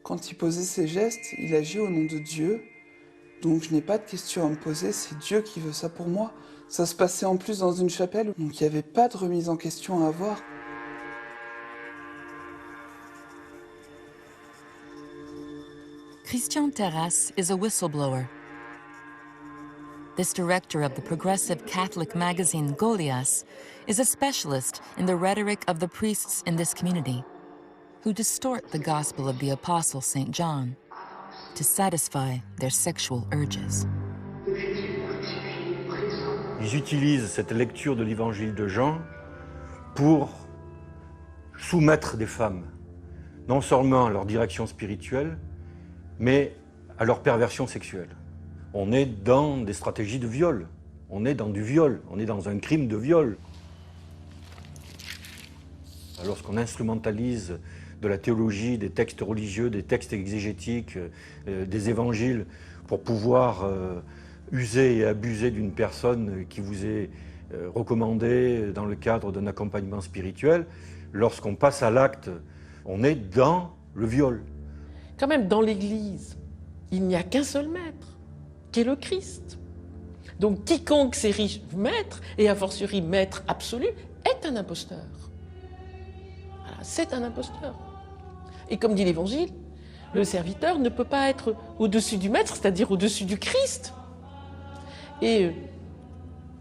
quand il posait ses gestes, il agit au nom de Dieu. Donc je n'ai pas de questions à me poser, c'est Dieu qui veut ça pour moi. Ça se passait en plus dans une chapelle, donc il n'y avait pas de remise en question à avoir. Christian Terrasse is a whistleblower. This director of the progressive Catholic magazine Goliath is a specialist in the rhetoric of the priests in this community, who distort the gospel of the Apostle St. John to satisfy their sexual urges. Ils utilisent cette lecture de l'évangile de Jean pour soumettre des femmes, non seulement à leur direction spirituelle, mais à leur perversion sexuelle. On est dans des stratégies de viol, on est dans du viol, on est dans un crime de viol. Lorsqu'on instrumentalise de la théologie, des textes religieux, des textes exégétiques, des évangiles, pour pouvoir user et abuser d'une personne qui vous est recommandée dans le cadre d'un accompagnement spirituel, lorsqu'on passe à l'acte, on est dans le viol. Quand même, dans l'Église, il n'y a qu'un seul maître, qui est le Christ. Donc quiconque s'érige maître, et a fortiori maître absolu, est un imposteur. Voilà, c'est un imposteur. Et comme dit l'Évangile, le serviteur ne peut pas être au-dessus du maître, c'est-à-dire au-dessus du Christ. Et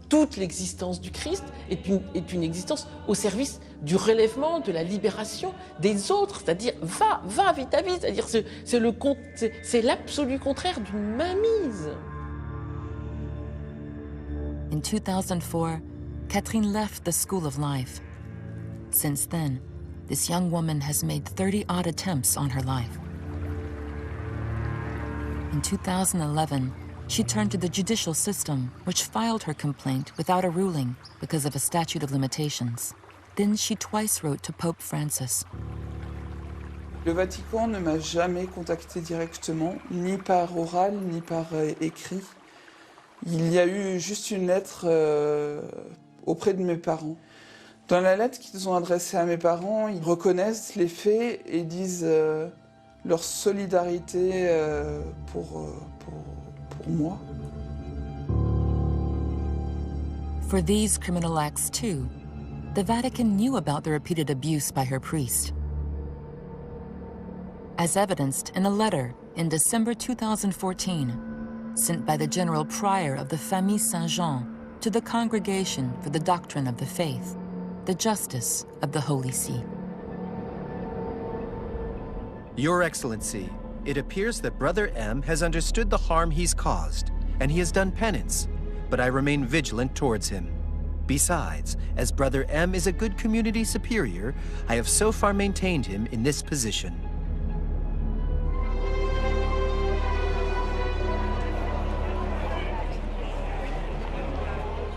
toute l'existence du Christ est une existence au service du relèvement, de la libération des autres, c'est-à-dire va vite à vite, c'est-à-dire c'est l'absolu contraire d'une mainmise. In 2004, Catherine left the School of Life. Since then, this young woman has made 30-odd attempts on her life. In 2011, she turned to the judicial system, which filed her complaint without a ruling because of a statute of limitations. Then she twice wrote to Pope Francis. Le Vatican ne m'a jamais contacté directement, ni par oral, ni par écrit. Il y a eu juste une lettre auprès de mes parents. Dans la lettre qu'ils ont adressée à mes parents, ils reconnaissent les faits et disent leur solidarité pour moi. For these criminal acts too, the Vatican knew about the repeated abuse by her priest. As evidenced in a letter in December 2014, sent by the General Prior of the Famille Saint-Jean to the Congregation for the Doctrine of the Faith, the Justice of the Holy See. Your Excellency, It appears that Brother M has understood the harm he's caused, and he has done penance, but I remain vigilant towards him. Besides, as Brother M is a good community superior, I have so far maintained him in this position.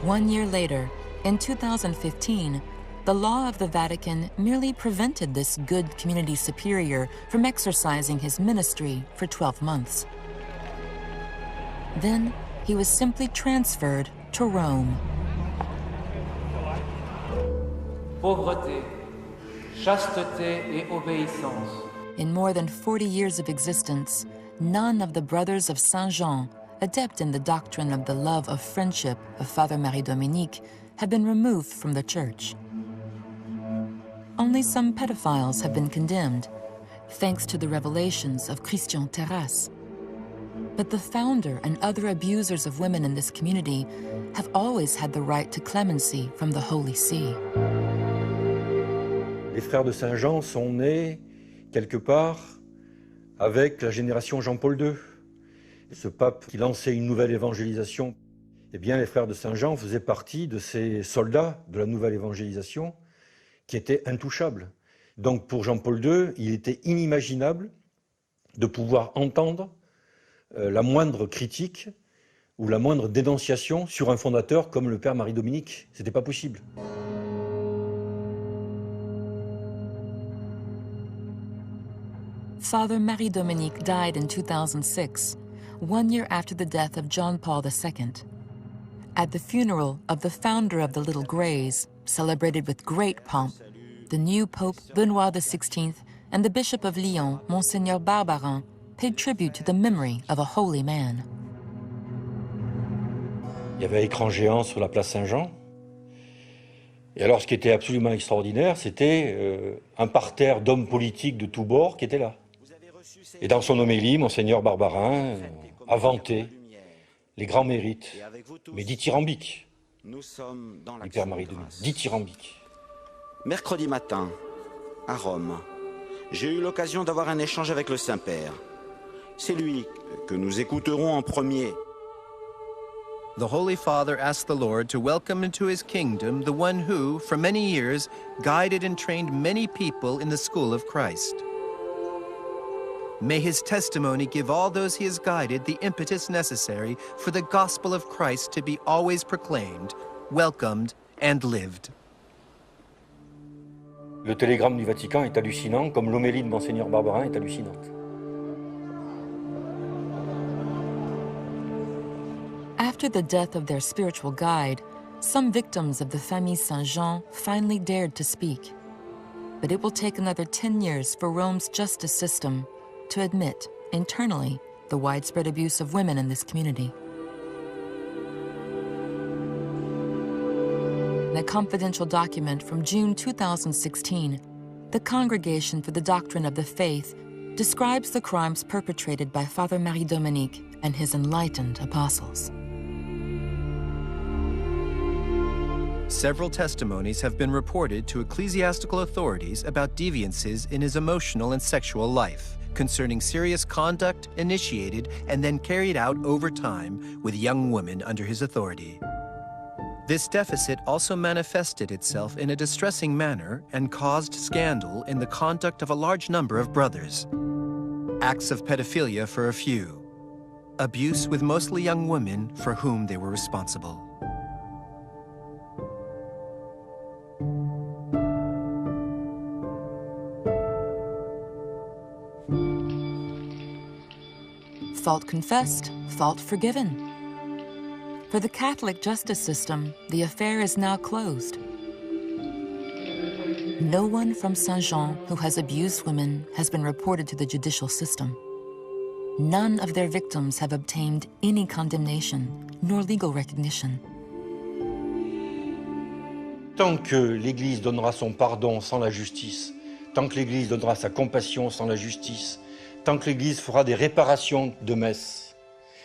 One year later, in 2015, the law of the Vatican merely prevented this good community superior from exercising his ministry for 12 months. Then he was simply transferred to Rome. Pauvreté, chasteté et obéissance. In more than 40 years of existence, none of the brothers of Saint Jean, adept in the doctrine of the love of friendship of Father Marie-Dominique, have been removed from the church. Only some pedophiles have been condemned, thanks to the revelations of Christian Terrasse. But the founder and other abusers of women in this community have always had the right to clemency from the Holy See. Les frères de Saint-Jean sont nés quelque part avec la génération Jean-Paul II. Et ce pape qui lançait une nouvelle évangélisation, eh bien les frères de Saint-Jean faisaient partie de ces soldats de la nouvelle évangélisation qui étaient intouchables. Donc pour Jean-Paul II, il était inimaginable de pouvoir entendre la moindre critique ou la moindre dénonciation sur un fondateur comme le père Marie-Dominique. C'était pas possible. Father Marie-Dominique died in 2006, 1 year after the death of John Paul II. At the funeral of the founder of the Little Greys, celebrated with great pomp, the new Pope Benoît XVI and the Bishop of Lyon, Monseigneur Barbarin, paid tribute to the memory of a holy man. Il y avait un écran géant sur la place Saint-Jean. Et alors, ce qui était absolument extraordinaire, c'était un parterre d'hommes politiques de tous bords qui étaient là. Et dans son homélie, Monseigneur Barbarin a vanté les grands mérites, mais dithyrambiques, du Père Marie-Dominique, dithyrambiques. Mercredi matin, à Rome, j'ai eu l'occasion d'avoir un échange avec le Saint-Père. C'est lui que nous écouterons en premier. The Holy Father asked the Lord to welcome into his kingdom the one who, for many years, guided and trained many people in the school of Christ. May his testimony give all those he has guided the impetus necessary for the gospel of Christ to be always proclaimed, welcomed, and lived. Le télégramme du Vatican est hallucinant, comme l'homélie de Monseigneur Barbarin est hallucinante. After the death of their spiritual guide, some victims of the Famille Saint-Jean finally dared to speak. But it will take another 10 years for Rome's justice system to admit, internally, the widespread abuse of women in this community. In a confidential document from June 2016, the Congregation for the Doctrine of the Faith describes the crimes perpetrated by Father Marie-Dominique and his enlightened apostles. Several testimonies have been reported to ecclesiastical authorities about deviances in his emotional and sexual life, concerning serious conduct initiated and then carried out over time with young women under his authority. This deficit also manifested itself in a distressing manner and caused scandal in the conduct of a large number of brothers. Acts of pedophilia for a few. Abuse with mostly young women for whom they were responsible. Fault confessed, fault forgiven. For the Catholic justice system, the affair is now closed. No one from Saint-Jean who has abused women has been reported to the judicial system. None of their victims have obtained any condemnation nor legal recognition. Tant que l'Église donnera son pardon sans la justice, tant que l'Église donnera sa compassion sans la justice, tant que l'Église fera des réparations de messe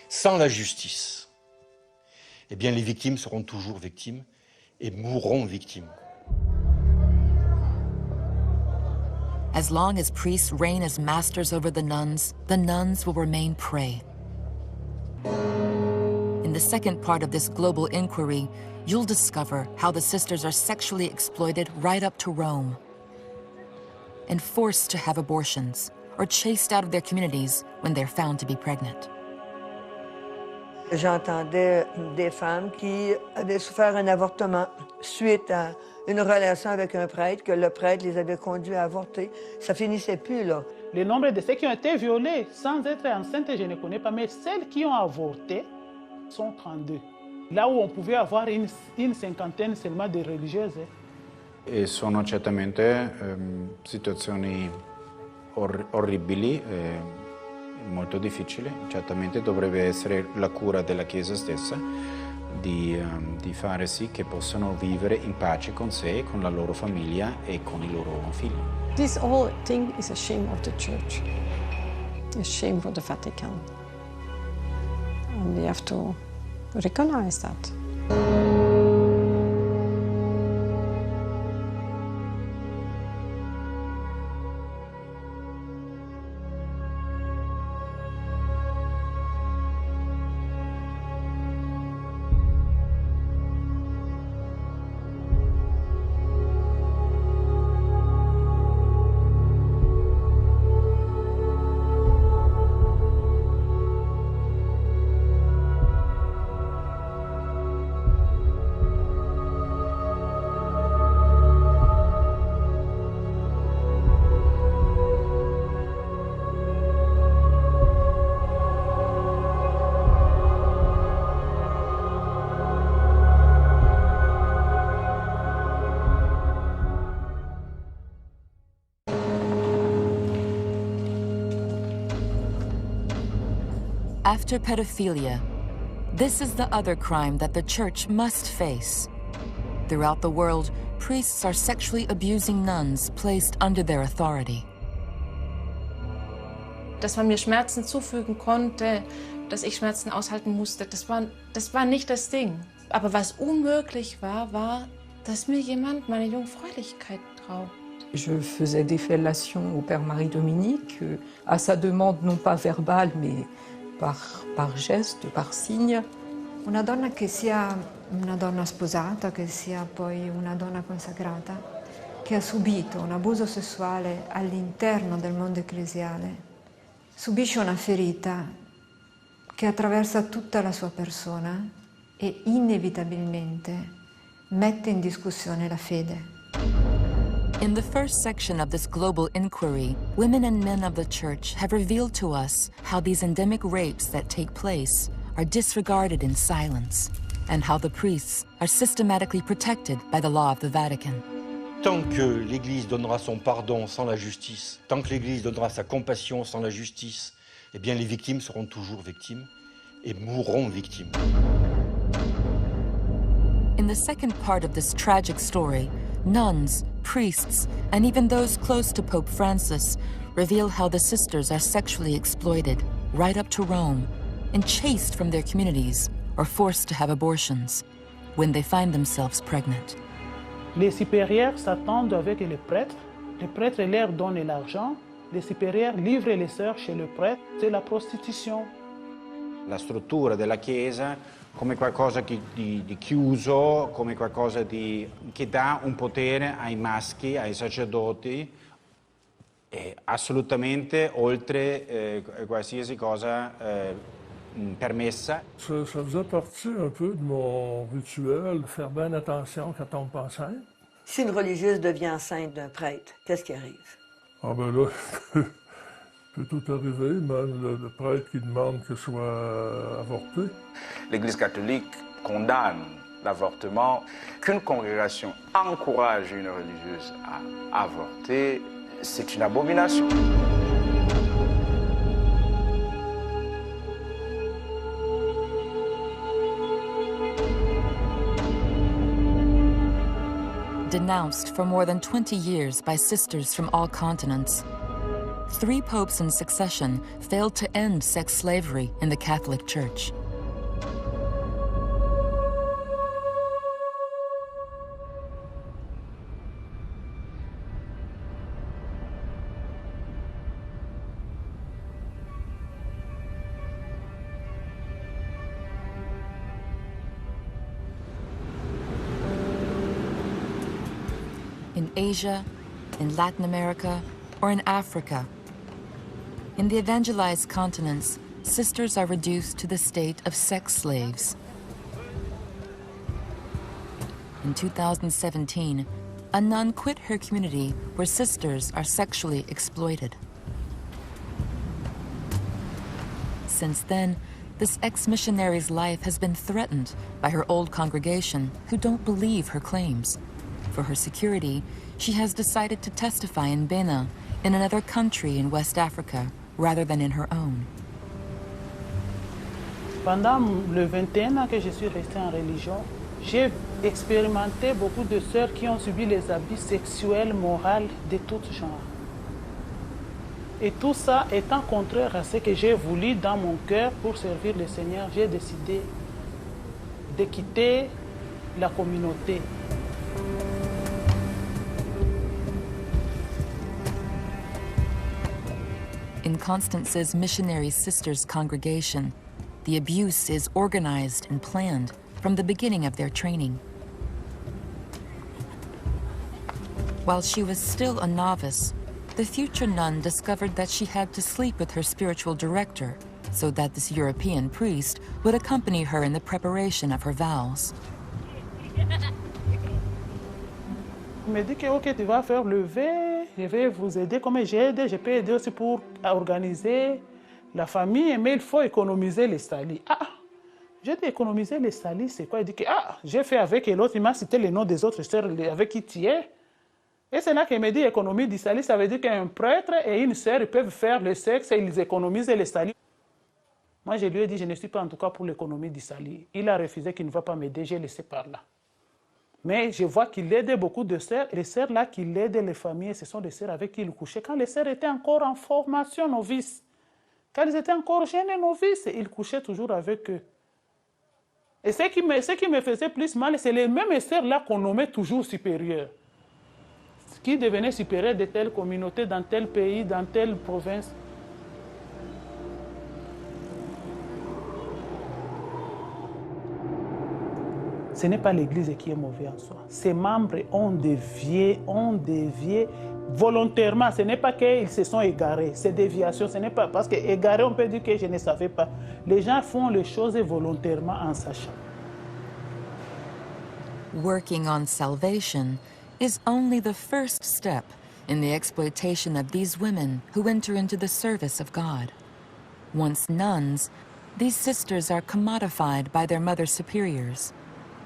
sans la justice, eh bien les victimes seront toujours victimes et mourront victimes. As long as priests reign as masters over the nuns will remain prey. In the second part of this global inquiry, you'll discover how the sisters are sexually exploited right up to Rome and forced to have abortions or chased out of their communities when they're found to be pregnant. J'entendais des femmes qui avaient souffert un avortement suite à une relation avec un prêtre, que le prêtre les avait conduits à avorter. Ça finissait plus, là. Le nombre de ceux qui ont été violés sans être enceintes, je ne connais pas, mais celles qui ont avorté sont 32. Là où on pouvait avoir une cinquantaine seulement de religieuses. E sono certamente situazioni orribili, molto difficili. Certamente dovrebbe essere la cura della Chiesa stessa di fare sì che possano vivere in pace con sé, con la loro famiglia e con i loro figli. This whole thing is a shame of the Church, a shame for the Vatican, and we have to recognize that. After pedophilia, this is the other crime that the Church must face. Throughout the world, priests are sexually abusing nuns placed under their authority. Dass man mir Schmerzen zufügen konnte, dass ich Schmerzen aushalten musste, das war nicht das Ding. Aber was unmöglich war, war, dass mir jemand meine Jungfräulichkeit raubt. Je faisais des fellations au Père Marie-Dominique, à sa demande non pas verbale, mais par geste, par signe. Una donna che sia una donna sposata, che sia poi una donna consacrata, che ha subito un abuso sessuale all'interno del mondo ecclesiale, subisce una ferita che attraversa tutta la sua persona e inevitabilmente mette in discussione la fede. In the first section of this global inquiry, women and men of the Church have revealed to us how these endemic rapes that take place are disregarded in silence, and how the priests are systematically protected by the law of the Vatican. Tant que l'Église donnera son pardon sans la justice, tant que l'Église donnera sa compassion sans la justice, eh bien les victimes seront toujours victimes et mourront victimes. In the second part of this tragic story, nuns, priests, and even those close to Pope Francis reveal how the sisters are sexually exploited right up to Rome and chased from their communities or forced to have abortions when they find themselves pregnant. Les supérieurs s'attendent avec les prêtres leur donnent l'argent, les supérieurs livrent les sœurs chez le prêtre, c'est la prostitution. La struttura della Chiesa come qualcosa di chiuso, come qualcosa che dà un potere ai maschi, ai sacerdoti, assolutamente oltre qualsiasi cosa permessa. Ça faisait partie un peu de mon rituel, faire bien attention quand on tombe enceinte. Si une religieuse devient enceinte d'un prêtre, qu'est-ce qui arrive? Ah ben là, peut tout arriver, même le prêtre qui demande que soit avorté. L'Église catholique condamne l'avortement. Qu'une congrégation encourage une religieuse à avorter, c'est une abomination. Denounced for more than 20 years by sisters from all continents, 3 popes in succession failed to end sex slavery in the Catholic Church. in Asia, in Latin America, or in Africa. In the evangelized continents, sisters are reduced to the state of sex slaves. In 2017, a nun quit her community where sisters are sexually exploited. Since then, this ex-missionary's life has been threatened by her old congregation who don't believe her claims. For her security, she has decided to testify in Benin, in another country in West Africa, rather than in her own. Pendant le 21 ans que je suis restée en religion, j'ai expérimenté beaucoup de sœurs qui ont subi les abus sexuels, moraux de tout genre. Et tout ça étant contraire à ce que j'ai voulu dans mon cœur pour servir le Seigneur, j'ai décidé de quitter la communauté. In Constance's missionary sisters' congregation, the abuse is organized and planned from the beginning of their training. While she was still a novice, the future nun discovered that she had to sleep with her spiritual director so that this European priest would accompany her in the preparation of her vows. Il me dit que ok, tu vas faire le vœu, je vais vous aider comme j'aide, je peux aider aussi pour organiser la famille, mais il faut économiser les salis. Ah, j'ai dit économiser les salis, c'est quoi? Il dit que j'ai fait avec l'autre, il m'a cité les noms des autres sœurs avec qui tu es. Et c'est là qu'il me dit économie du salis, ça veut dire qu'un prêtre et une sœur ils peuvent faire le sexe et ils économisent les salis. Moi, je lui ai dit, je ne suis pas en tout cas pour l'économie du salis. Il a refusé qu'il ne va pas m'aider, j'ai laissé par là. Mais je vois qu'il aide beaucoup de sœurs. Et les sœurs là qui aident les familles, ce sont des sœurs avec qui il couchait. Quand les sœurs étaient encore en formation novice, quand ils étaient encore jeunes et novices, il couchait toujours avec eux. Et ce qui me faisait plus mal, c'est les mêmes sœurs là qu'on nommait toujours supérieures. Qui devenaient supérieures de telle communauté, dans tel pays, dans telle province. Ce n'est pas l'Église qui est mauvaise en soi. Ses membres ont dévié volontairement. Ce n'est pas qu'ils se sont égarés. Ces déviations, ce n'est pas parce que égaré, on peut dire que je ne savais pas. Les gens font les choses volontairement en sachant. Working on salvation is only the first step in the exploitation of these women who enter into the service of God. Once nuns, these sisters are commodified by their mother superiors,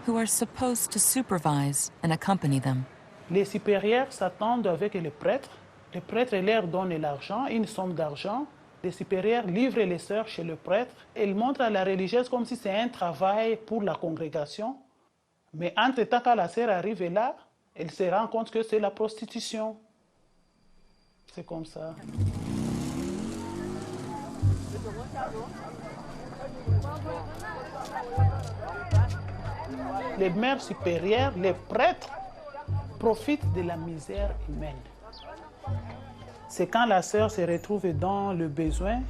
who are supposed to supervise and accompany them. Les supérieurs s'attendent avec les prêtres. Les prêtres leur donnent l'argent, une somme d'argent. Les supérieurs livrent les sœurs chez le prêtre. Ils montrent à la religieuse comme si c'est un travail pour la congrégation. Mais entre-temps, quand la sœur arrive là, elle se rend compte que c'est la prostitution. C'est comme ça. Les mères supérieures, les prêtres, profitent de la misère humaine. C'est quand la sœur se retrouve dans le besoin,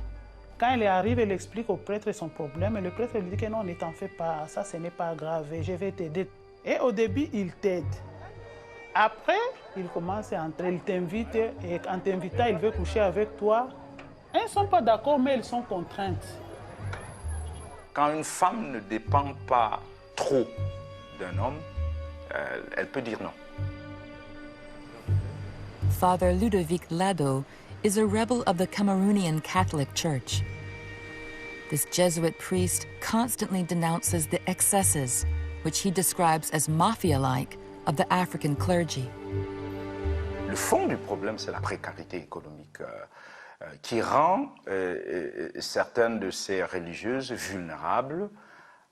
quand elle arrive, elle explique au prêtre son problème, et le prêtre lui dit que non, ne t'en fais pas, ça ce n'est pas grave, je vais t'aider. Et au début, il t'aide. Après, il commence à entrer, il t'invite, et en t'invitant, il veut coucher avec toi. Elles ne sont pas d'accord, mais elles sont contraintes. Quand une femme ne dépend pas trop d'un homme, elle peut dire non. Father Ludovic Lado is a rebel of the Cameroonian Catholic Church. This Jesuit priest constantly denounces the excesses, which he describes as mafia-like, of the African clergy. Le fond du problème, c'est la précarité économique qui rend certaines de ces religieuses vulnérables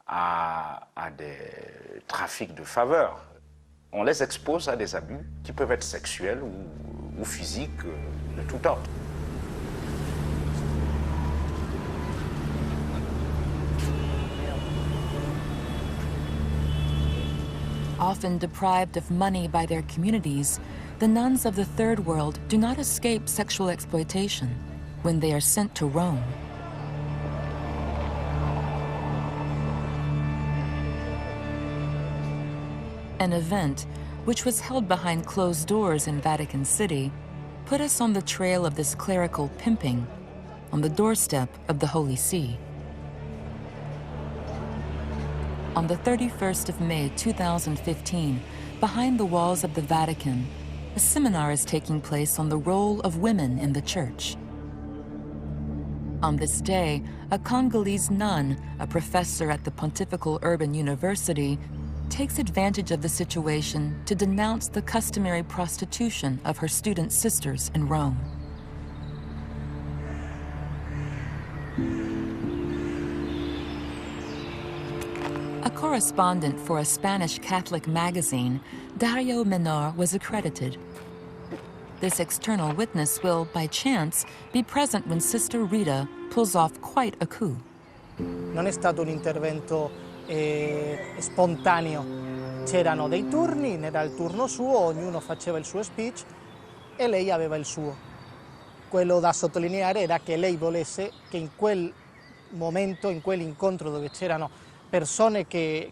à des trafics de faveurs. On les expose à des abus qui peuvent être sexuels ou physiques de tout ordre. Often deprived of money by their communities, the nuns of the Third World do not escape sexual exploitation when they are sent to Rome. An event which was held behind closed doors in Vatican City, put us on the trail of this clerical pimping on the doorstep of the Holy See. On the 31st of May 2015, behind the walls of the Vatican, a seminar is taking place on the role of women in the Church. On this day, a Congolese nun, a professor at the Pontifical Urban University, takes advantage of the situation to denounce the customary prostitution of her student sisters in Rome. A correspondent for a Spanish Catholic magazine, Dario Menor was accredited. This external witness will, by chance, be present when Sister Rita pulls off quite a coup. Non è stato un intervento spontaneo. C'erano dei turni, n'era il turno suo, ognuno faceva il suo speech e lei aveva il suo. Quello da sottolineare era che lei volesse che in quel momento, in quell'incontro dove c'erano persone che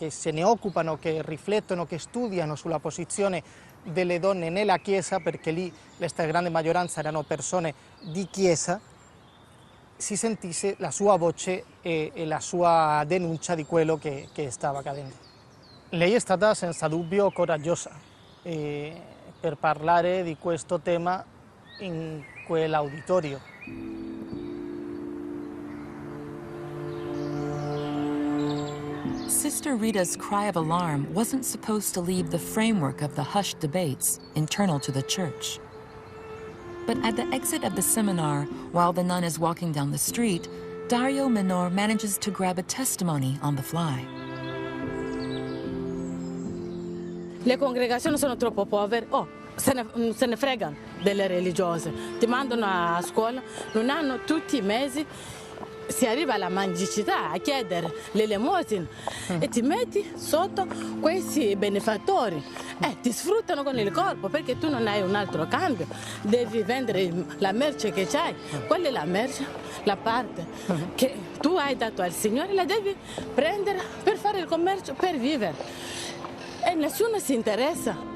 se ne occupano, che riflettono, che studiano sulla posizione delle donne nella Chiesa, perché lì la stragrande maggioranza erano persone di Chiesa, si sentisse la sua voce e la sua denuncia di quello che stava accadendo. Lei è stata senza dubbio coraggiosa per parlare di questo tema in quell'auditorio. Sister Rita's cry of alarm wasn't supposed to leave the framework of the hushed debates internal to the Church. But at the exit of the seminar, while the nun is walking down the street, Dario Menor manages to grab a testimony on the fly. Le congregazioni sono troppo povere, se ne fregano delle religiose, ti mandano a scuola, non hanno tutti i mesi, si arriva alla mendicità a chiedere l'elemosina e ti metti sotto questi benefattori e ti sfruttano con il corpo perché tu non hai un altro cambio, devi vendere la merce che c'hai, quella è la merce, la parte che tu hai dato al Signore la devi prendere per fare il commercio, per vivere e nessuno si interessa.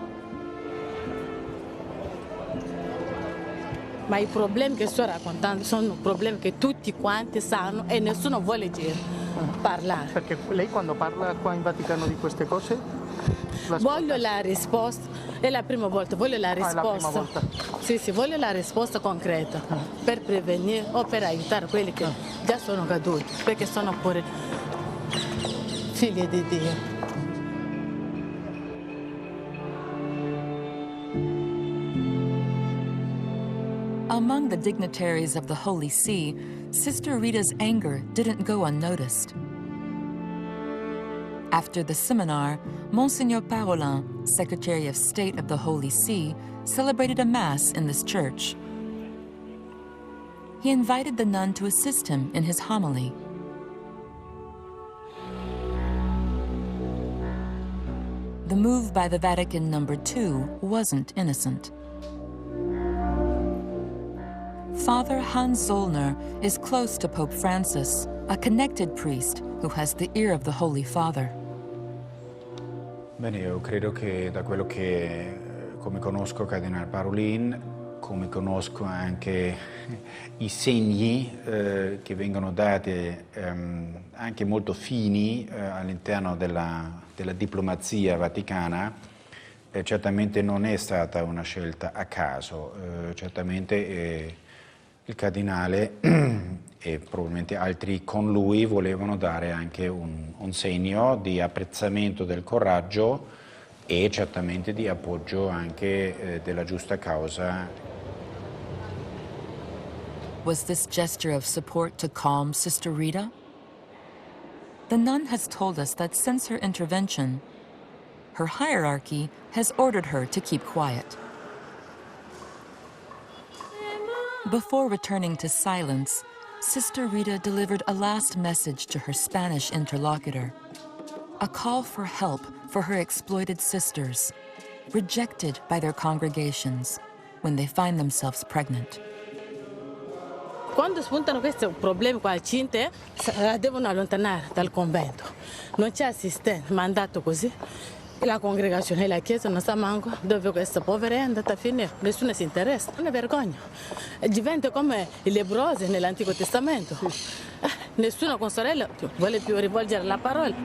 Ma i problemi che sto raccontando sono problemi che tutti quanti sanno e nessuno vuole parlare. Perché lei quando parla qua in Vaticano di queste cose? Voglio la risposta, è la prima volta, voglio la risposta. È la prima volta. Sì, voglio la risposta concreta per prevenire o per aiutare quelli che già sono caduti, perché sono pure figli di Dio. Among the dignitaries of the Holy See, Sister Rita's anger didn't go unnoticed. After the seminar, Monsignor Parolin, Secretary of State of the Holy See, celebrated a Mass in this church. He invited the nun to assist him in his homily. The move by the Vatican II wasn't innocent. Father Hans Zollner is close to Pope Francis, a connected priest who has the ear of the Holy Father. Bene, io credo che da quello che, come conosco Cardinale Parolin, come conosco anche i segni che vengono dati anche molto fini all'interno della diplomazia vaticana, certamente non è stata una scelta a caso, certamente il cardinale e probabilmente altri con lui volevano dare anche un segno di apprezzamento del coraggio e certamente di appoggio anche della giusta causa. Was this gesture of support to calm Sister Rita? The nun has told us that since her intervention, her hierarchy has ordered her to keep quiet. Before returning to silence, Sister Rita delivered a last message to her Spanish interlocutor, a call for help for her exploited sisters, rejected by their congregations when they find themselves pregnant. Quando spuntano questi problemi qua cinte, devono allontanare dal convento. Non c'è assistente, mandato così. La congregazione e la chiesa non sa manco dove questa povera è andata a finire, nessuno si interessa, è una vergogna. Diventa come i lebbrosi nell'Antico Testamento. Nessuno con sorella vuole più rivolgere la parola.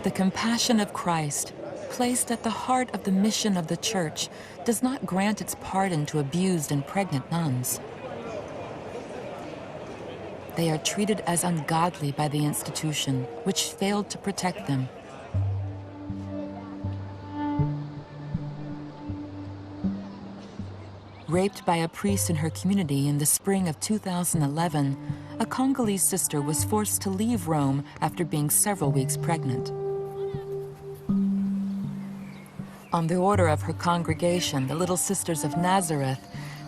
The compassion of Christ, placed at the heart of the mission of the Church, does not grant its pardon to abused and pregnant nuns. They are treated as ungodly by the institution, which failed to protect them. Raped by a priest in her community in the spring of 2011, a Congolese sister was forced to leave Rome after being several weeks pregnant. On the order of her congregation, the Little Sisters of Nazareth,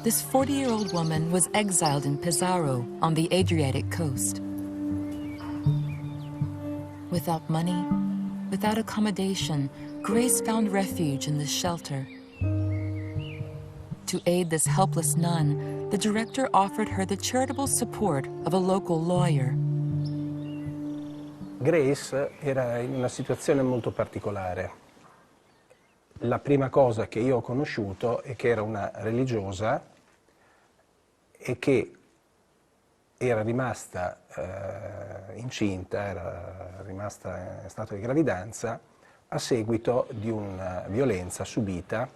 this 40-year-old woman was exiled in Pesaro on the Adriatic coast. Without money, without accommodation, Grace found refuge in this shelter. To aid this helpless nun, the director offered her the charitable support of a local lawyer. Grace era in una situazione molto particolare. La prima cosa che io ho conosciuto è che era una religiosa e che era rimasta incinta, era rimasta in stato di gravidanza a seguito di una violenza subita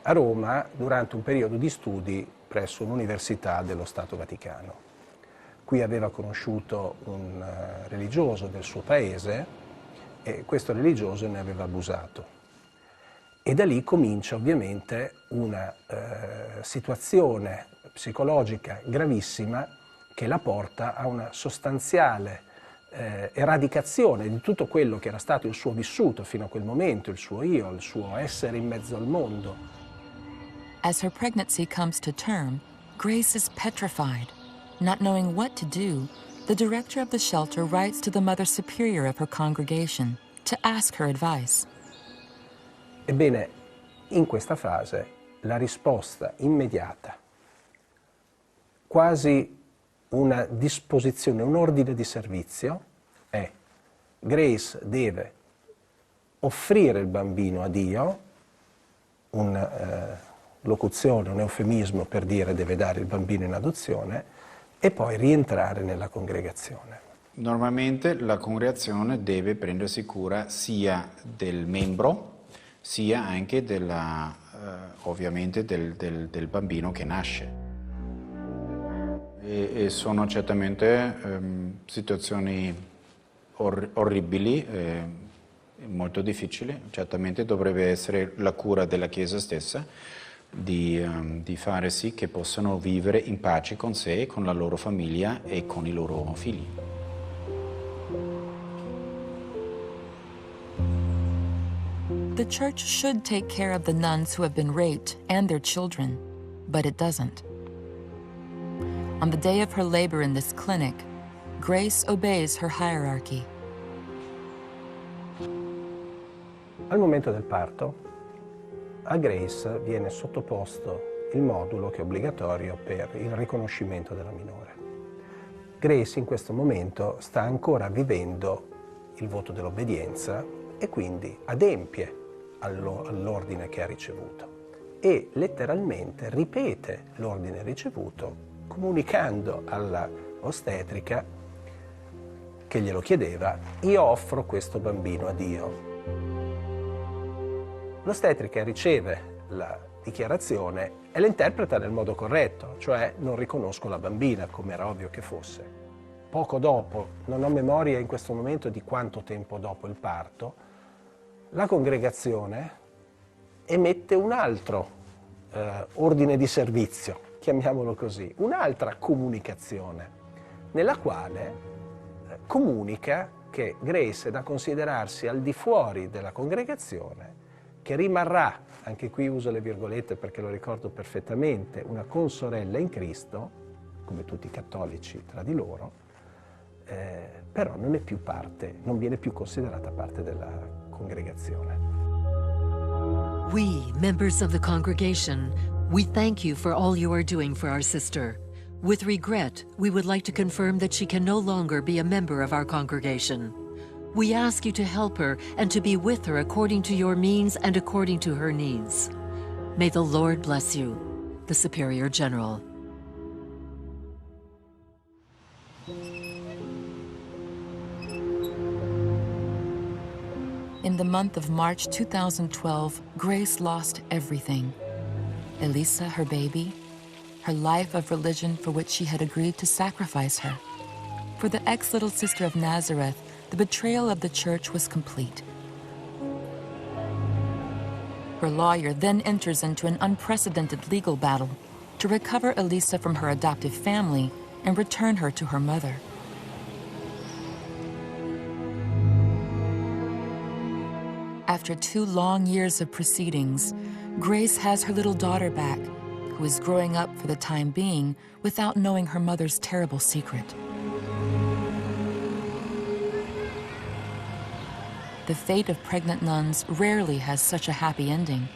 a Roma durante un periodo di studi presso un'università dello Stato Vaticano. Qui aveva conosciuto un religioso del suo paese e questo religioso ne aveva abusato. E da lì comincia ovviamente una situazione psicologica gravissima che la porta a una sostanziale eradicazione di tutto quello che era stato il suo vissuto fino a quel momento, il suo io, il suo essere in mezzo al mondo. As her pregnancy comes to term, Grace is petrified. Not knowing what to do, the director of the shelter writes to the Mother Superior of her congregation to ask her advice. Ebbene, in questa fase la risposta immediata, quasi una disposizione, un ordine di servizio è: Grace deve offrire il bambino a Dio, locuzione, un eufemismo per dire deve dare il bambino in adozione, e poi rientrare nella congregazione. Normalmente la congregazione deve prendersi cura sia del membro, sia anche ovviamente del bambino che nasce. E sono certamente situazioni orribili, molto difficili. Certamente dovrebbe essere la cura della Chiesa stessa di fare sì che possano vivere in pace con sé, con la loro famiglia e con i loro figli. The church should take care of the nuns who have been raped and their children, but it doesn't. On the day of her labor in this clinic, Grace obeys her hierarchy. Al momento del parto, a Grace viene sottoposto il modulo che è obbligatorio per il riconoscimento della minore. Grace in questo momento sta ancora vivendo il voto dell'obbedienza e quindi adempie all'ordine che ha ricevuto e letteralmente ripete l'ordine ricevuto comunicando alla ostetrica che glielo chiedeva: io offro questo bambino a Dio. L'ostetrica riceve la dichiarazione e la interpreta nel modo corretto, cioè non riconosco la bambina, come era ovvio che fosse. Poco dopo, non ho memoria in questo momento di quanto tempo dopo il parto, la congregazione emette un altro ordine di servizio, chiamiamolo così, un'altra comunicazione, nella quale comunica che Grace è da considerarsi al di fuori della congregazione, che rimarrà, anche qui uso le virgolette perché lo ricordo perfettamente, una consorella in Cristo, come tutti i cattolici tra di loro, però non è più parte, non viene più considerata parte della congregazione. We, members of the congregation, we thank you for all you are doing for our sister. With regret, we would like to confirm that she can no longer be a member of our congregation. We ask you to help her and to be with her according to your means and according to her needs. May the Lord bless you, the Superior General. In the month of March 2012, Grace lost everything. Elisa, her baby, her life of religion for which she had agreed to sacrifice her. For the ex-little sister of Nazareth, the betrayal of the church was complete. Her lawyer then enters into an unprecedented legal battle to recover Elisa from her adoptive family and return her to her mother. After 2 long years of proceedings, Grace has her little daughter back, who is growing up for the time being without knowing her mother's terrible secret. The fate of pregnant nuns rarely has such a happy ending.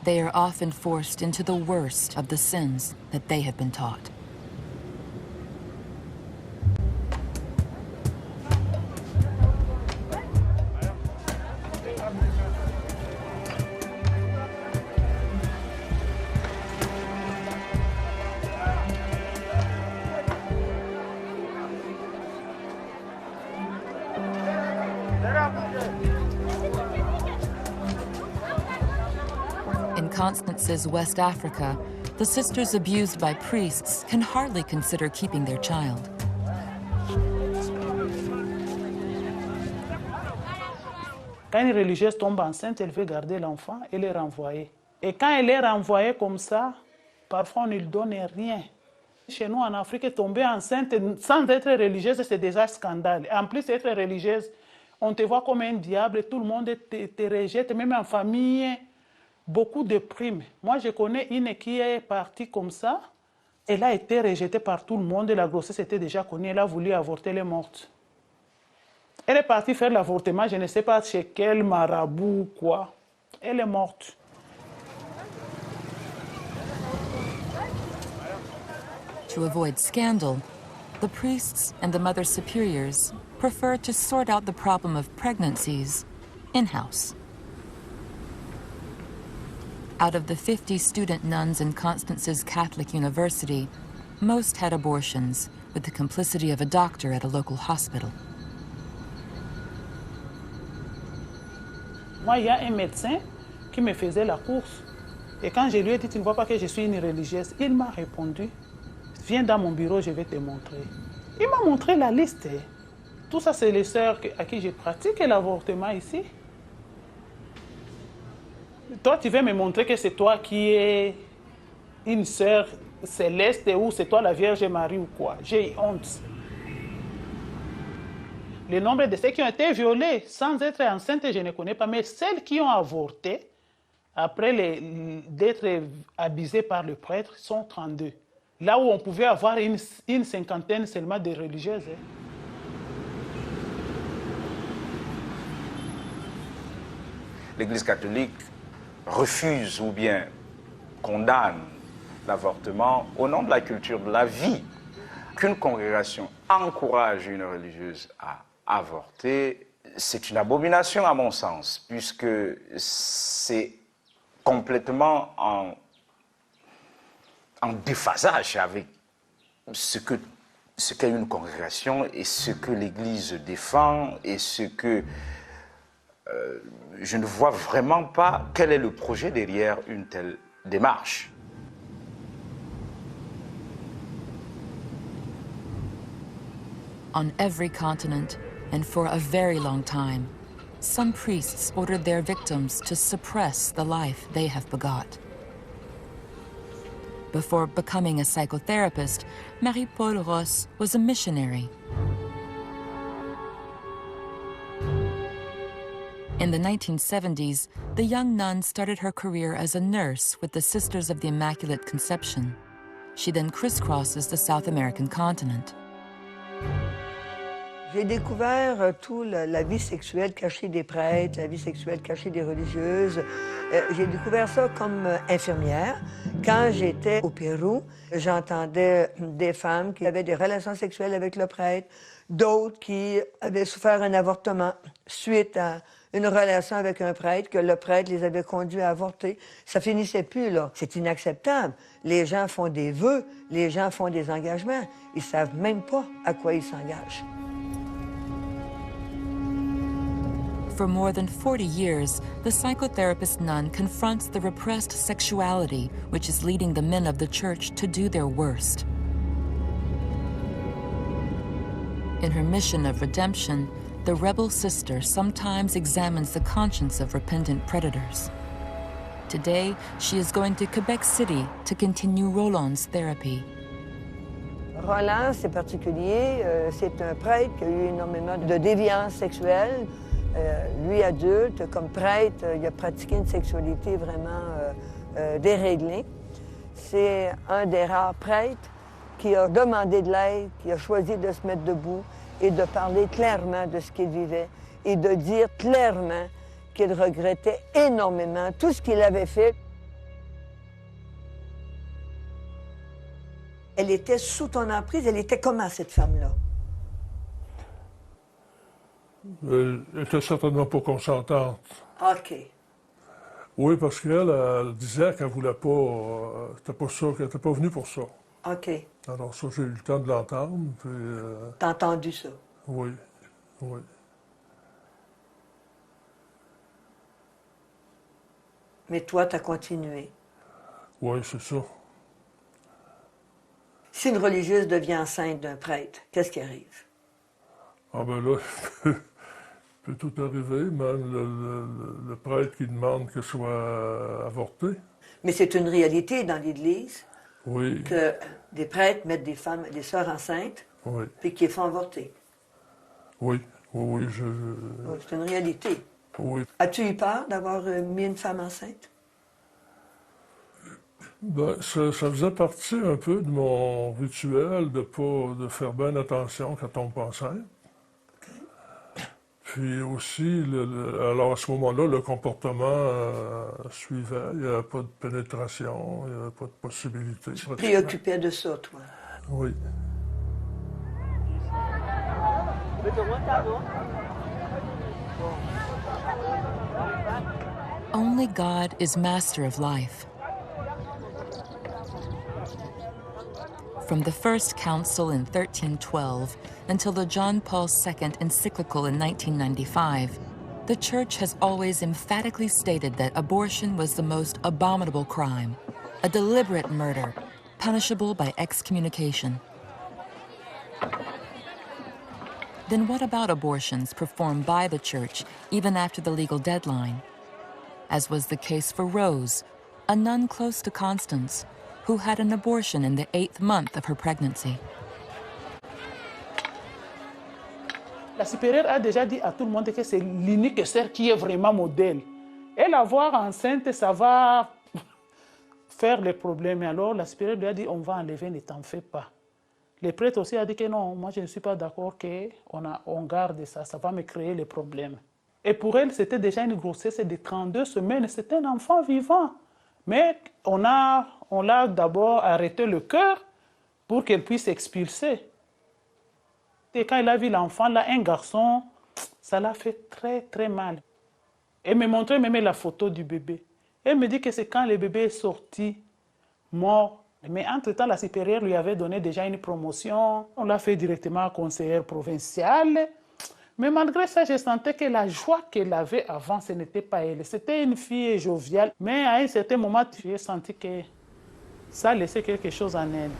They are often forced into the worst of the sins that they have been taught. In Constance's West Africa, the sisters abused by priests can hardly consider keeping their child. Quand une religieuse tombe enceinte, elle veut garder l'enfant, elle est renvoyée. Et quand elle est renvoyée comme ça, parfois on ne lui donne rien. Chez nous en Afrique, tomber enceinte sans être religieuse, c'est déjà un scandale. En plus d'être religieuse, on te voit comme un diable, tout le monde te rejette, même en famille. Beaucoup de primes. Moi, je connais une qui est partie comme ça. Elle a été rejetée par tout le monde. La grossesse était déjà connue. Elle a voulu avorter, elle est morte. Elle est partie faire l'avortement, je ne sais pas chez quel marabout ou quoi. Elle est morte. To avoid scandal, the priests and the mother superiors prefer to sort out the problem of pregnancies in-house. Out of the 50 student nuns in Constance's Catholic University, most had abortions with the complicity of a doctor at a local hospital. Moi, il y a un médecin qui me faisait la course. Et quand je lui ai dit, tu ne vois pas que je suis une religieuse, il m'a répondu, viens dans mon bureau, je vais te montrer. Il m'a montré la liste. Tout ça, c'est les sœurs à qui je pratique l'avortement ici. Toi, tu veux me montrer que c'est toi qui es une sœur céleste ou c'est toi la Vierge Marie ou quoi? J'ai honte. Le nombre de ceux qui ont été violés sans être enceintes, je ne connais pas, mais celles qui ont avorté, après d'être abusées par le prêtre, sont 32. Là où on pouvait avoir une cinquantaine seulement de religieuses. L'Église catholique refuse ou bien condamne l'avortement au nom de la culture de la vie. Qu'une congrégation encourage une religieuse à avorter, c'est une abomination à mon sens, puisque c'est complètement en déphasage avec ce qu'est une congrégation et ce que l'Église défend et ce que... je ne vois vraiment pas quel est le projet derrière une telle démarche. On every continent, and for a very long time, some priests ordered their victims to suppress the life they have begot. Before becoming a psychotherapist, Marie-Pierre Raimbault was a missionary. In the 1970s, the young nun started her career as a nurse with the Sisters of the Immaculate Conception. She then crisscrosses the South American continent. J'ai découvert toute la vie sexuelle cachée des prêtres, la vie sexuelle cachée des religieuses. J'ai découvert ça comme infirmière. Quand j'étais au Pérou, j'entendais des femmes qui avaient des relations sexuelles avec le prêtre, d'autres qui avaient souffert un avortement suite à une relation avec un prêtre, que le prêtre les avait conduits à avorter. Ça finissait plus, là. C'est inacceptable. Les gens font des vœux, les gens font des engagements. Ils savent même pas à quoi ils s'engagent. For more than 40 years, the psychotherapist nun confronts the repressed sexuality which is leading the men of the church to do their worst. In her mission of redemption, the rebel sister sometimes examines the conscience of repentant predators. Today, she is going to Quebec City to continue Roland's therapy. Roland, c'est particulier. C'est un prêtre qui a eu énormément de déviance sexuelle. Lui, adulte, comme prêtre, il a pratiqué une sexualité vraiment déréglée. C'est un des rares prêtres qui a demandé de l'aide, qui a choisi de se mettre debout et de parler clairement de ce qu'il vivait et de dire clairement qu'il regrettait énormément tout ce qu'il avait fait. Elle était sous ton emprise. Elle était comment, cette femme-là? Elle était certainement pas consentante. OK. Oui, parce qu'elle disait qu'elle voulait pas... c'était pas ça, qu'elle n'était pas venue pour ça. OK. Alors ça, j'ai eu le temps de l'entendre. T'as entendu ça? Oui, oui. Mais toi, t'as continué. Oui, c'est ça. Si une religieuse devient enceinte d'un prêtre, qu'est-ce qui arrive? Ah ben là, peut tout arriver, même le prêtre qui demande qu'elle soit avortée. Mais c'est une réalité dans l'Église. Oui. Que des prêtres mettent des femmes, des sœurs enceintes, oui. Puis qu'ils font avorter. Oui, oui, oui, oui, c'est une réalité. Oui. As-tu eu peur d'avoir mis une femme enceinte? Ben, ça faisait partie un peu de mon rituel de faire bien attention quand on tombe enceinte. Okay. Puis aussi, alors à ce moment-là, le comportement suivait. Il n'y avait pas de pénétration, il n'y avait pas de possibilité. Tu te préoccupais de ça, toi? Oui. Only God is master of life. From the First Council in 1312 until the John Paul II encyclical in 1995, the Church has always emphatically stated that abortion was the most abominable crime, a deliberate murder, punishable by excommunication. Then what about abortions performed by the Church even after the legal deadline? As was the case for Rose, a nun close to Constance, who had an abortion in the 8th month of her pregnancy. La supérieure a déjà dit à tout le monde que c'est l'unique sœur qui est vraiment modèle. Et la voir enceinte, ça va faire les problèmes. Alors la supérieure lui a dit, on va enlever, ne t'en fais pas. Le prêtre aussi a dit que non, moi je ne suis pas d'accord qu'on garde ça, ça va me créer les problèmes. Et pour elle, c'était déjà une grossesse de 32 semaines, c'était un enfant vivant. Mais on l'a d'abord arrêté le cœur pour qu'elle puisse expulser. Et quand elle a vu l'enfant, là, un garçon, ça l'a fait très, très mal. Elle me montrait même la photo du bébé. Elle me dit que c'est quand le bébé est sorti, mort. Mais entre-temps, la supérieure lui avait donné déjà une promotion. On l'a fait directement conseillère provinciale. Mais malgré ça, je sentais que la joie qu'elle avait avant, ce n'était pas elle. C'était une fille joviale. Mais à un certain moment, j'ai senti que ça laissait quelque chose en elle.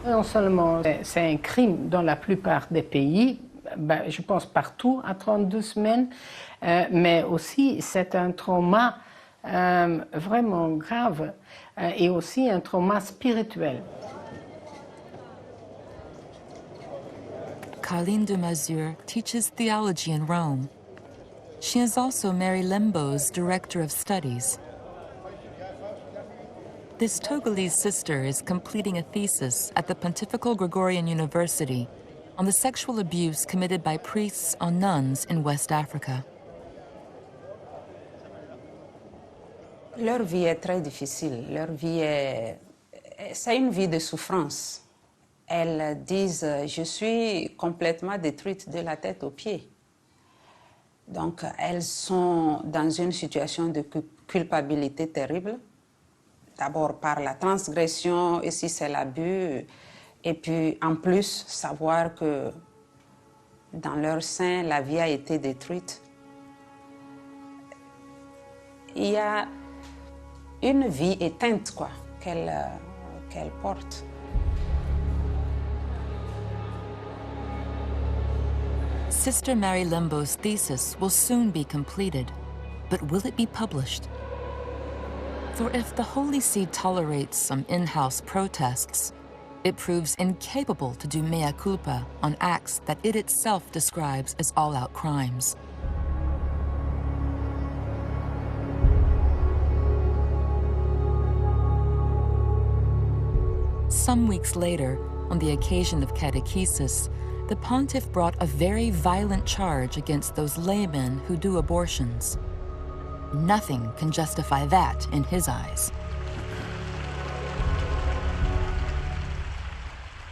Non seulement c'est un crime dans la plupart des pays, je pense partout à 32 semaines, mais aussi c'est un trauma vraiment grave et aussi un trauma spirituel. Carline de Mazur teaches theology in Rome. She is also Marie Raimbault's director of studies. This Togolese sister is completing a thesis at the Pontifical Gregorian University on the sexual abuse committed by priests on nuns in West Africa. Leur vie est très difficile. Leur vie c'est une vie de souffrance. Elles disent « Je suis complètement détruite de la tête aux pieds ». Donc, elles sont dans une situation de culpabilité terrible. D'abord par la transgression, et si c'est l'abus, et puis en plus savoir que dans leur sein, la vie a été détruite. Il y a une vie éteinte, quoi, qu'elle porte. Sister Marie Raimbault's thesis will soon be completed, but will it be published? For if the Holy See tolerates some in-house protests, it proves incapable to do mea culpa on acts that it itself describes as all-out crimes. Some weeks later, on the occasion of catechesis, the pontiff brought a very violent charge against those laymen who do abortions. Nothing can justify that in his eyes.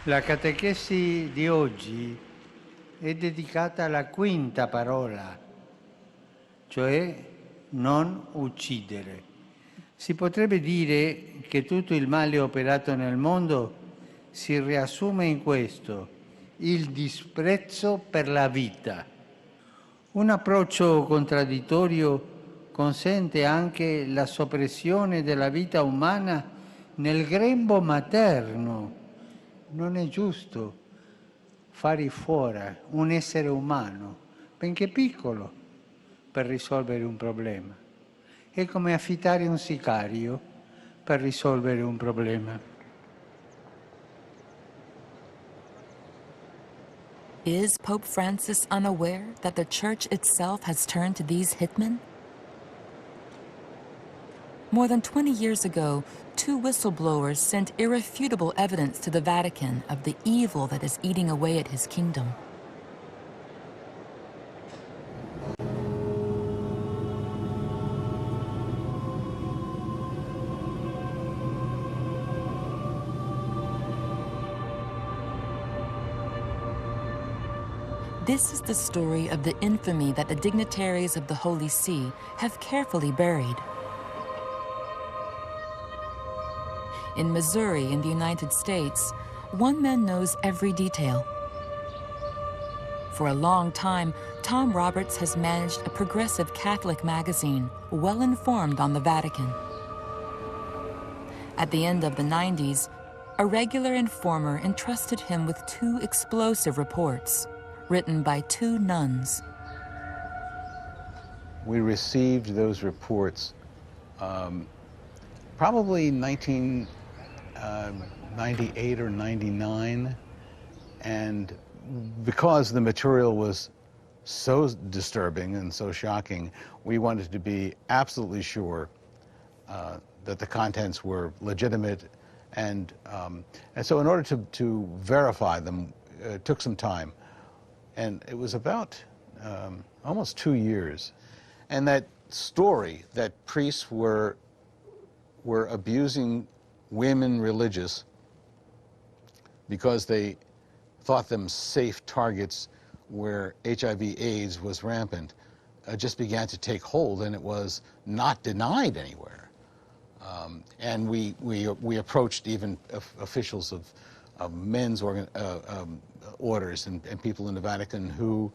La catechesi di oggi è dedicata alla quinta parola, cioè non uccidere. Si potrebbe dire che tutto il male operato nel mondo si riassume in questo: il disprezzo per la vita. Un approccio contraddittorio consente anche la soppressione della vita umana nel grembo materno. Non è giusto fare fuori un essere umano, benché piccolo, per risolvere un problema. È come affittare un sicario per risolvere un problema. Is Pope Francis unaware that the Church itself has turned to these hitmen? More than 20 years ago, 2 whistleblowers sent irrefutable evidence to the Vatican of the evil that is eating away at his kingdom. This is the story of the infamy that the dignitaries of the Holy See have carefully buried. In Missouri, in the United States, one man knows every detail. For a long time, Tom Roberts has managed a progressive Catholic magazine, well informed on the Vatican. At the end of the 90s, a regular informer entrusted him with 2 explosive reports, written by 2 nuns. We received those reports probably 1998 or 99, and because the material was so disturbing and so shocking, we wanted to be absolutely sure that the contents were legitimate, and so in order to verify them, it took some time. And it was about almost 2 years. And that story that priests were abusing women religious because they thought them safe targets where HIV/AIDS was rampant just began to take hold, and it was not denied anywhere. And we approached even officials of men's orders and people in the Vatican who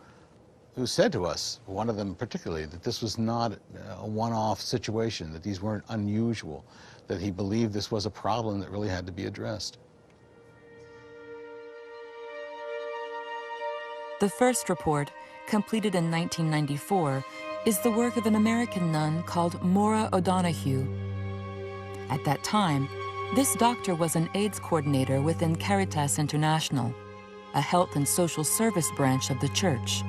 said to us, one of them particularly, that this was not a one-off situation, that these weren't unusual, that he believed this was a problem that really had to be addressed. The first report, completed in 1994, is the work of an American nun called Maura O'Donoghue. At that time, this doctor was an AIDS coordinator within Caritas International. a health and social service branch of the church.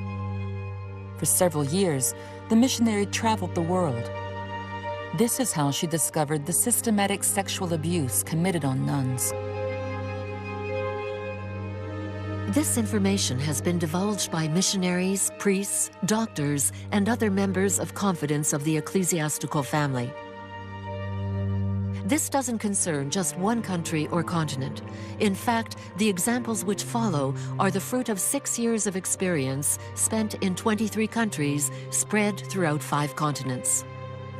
For several years, the missionary traveled the world. This is how she discovered the systematic sexual abuse committed on nuns. This information has been divulged by missionaries, priests, doctors, and other members of confidence of the ecclesiastical family. This doesn't concern just one country or continent. In fact, the examples which follow are the fruit of 6 years of experience spent in 23 countries, spread throughout 5 continents.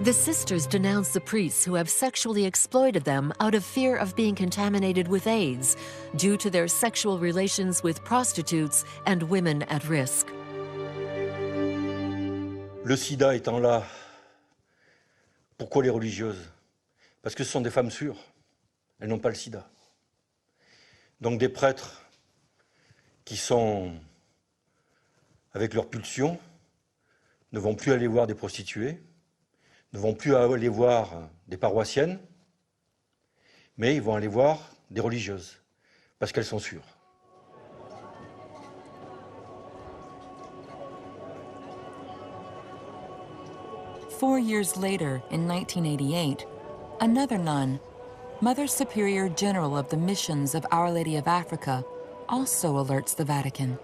The sisters denounce the priests who have sexually exploited them out of fear of being contaminated with AIDS due to their sexual relations with prostitutes and women at risk. Le sida étant là, pourquoi les religieuses? Parce que ce sont des femmes sûres, elles n'ont pas le sida. Donc des prêtres qui sont avec leur pulsion ne vont plus aller voir des prostituées, ne vont plus aller voir des paroissiennes, mais ils vont aller voir des religieuses, parce qu'elles sont sûres. Four years later, in 1988, another nun, Mother Superior General of the Missions of Our Lady of Africa, also alerts the Vatican.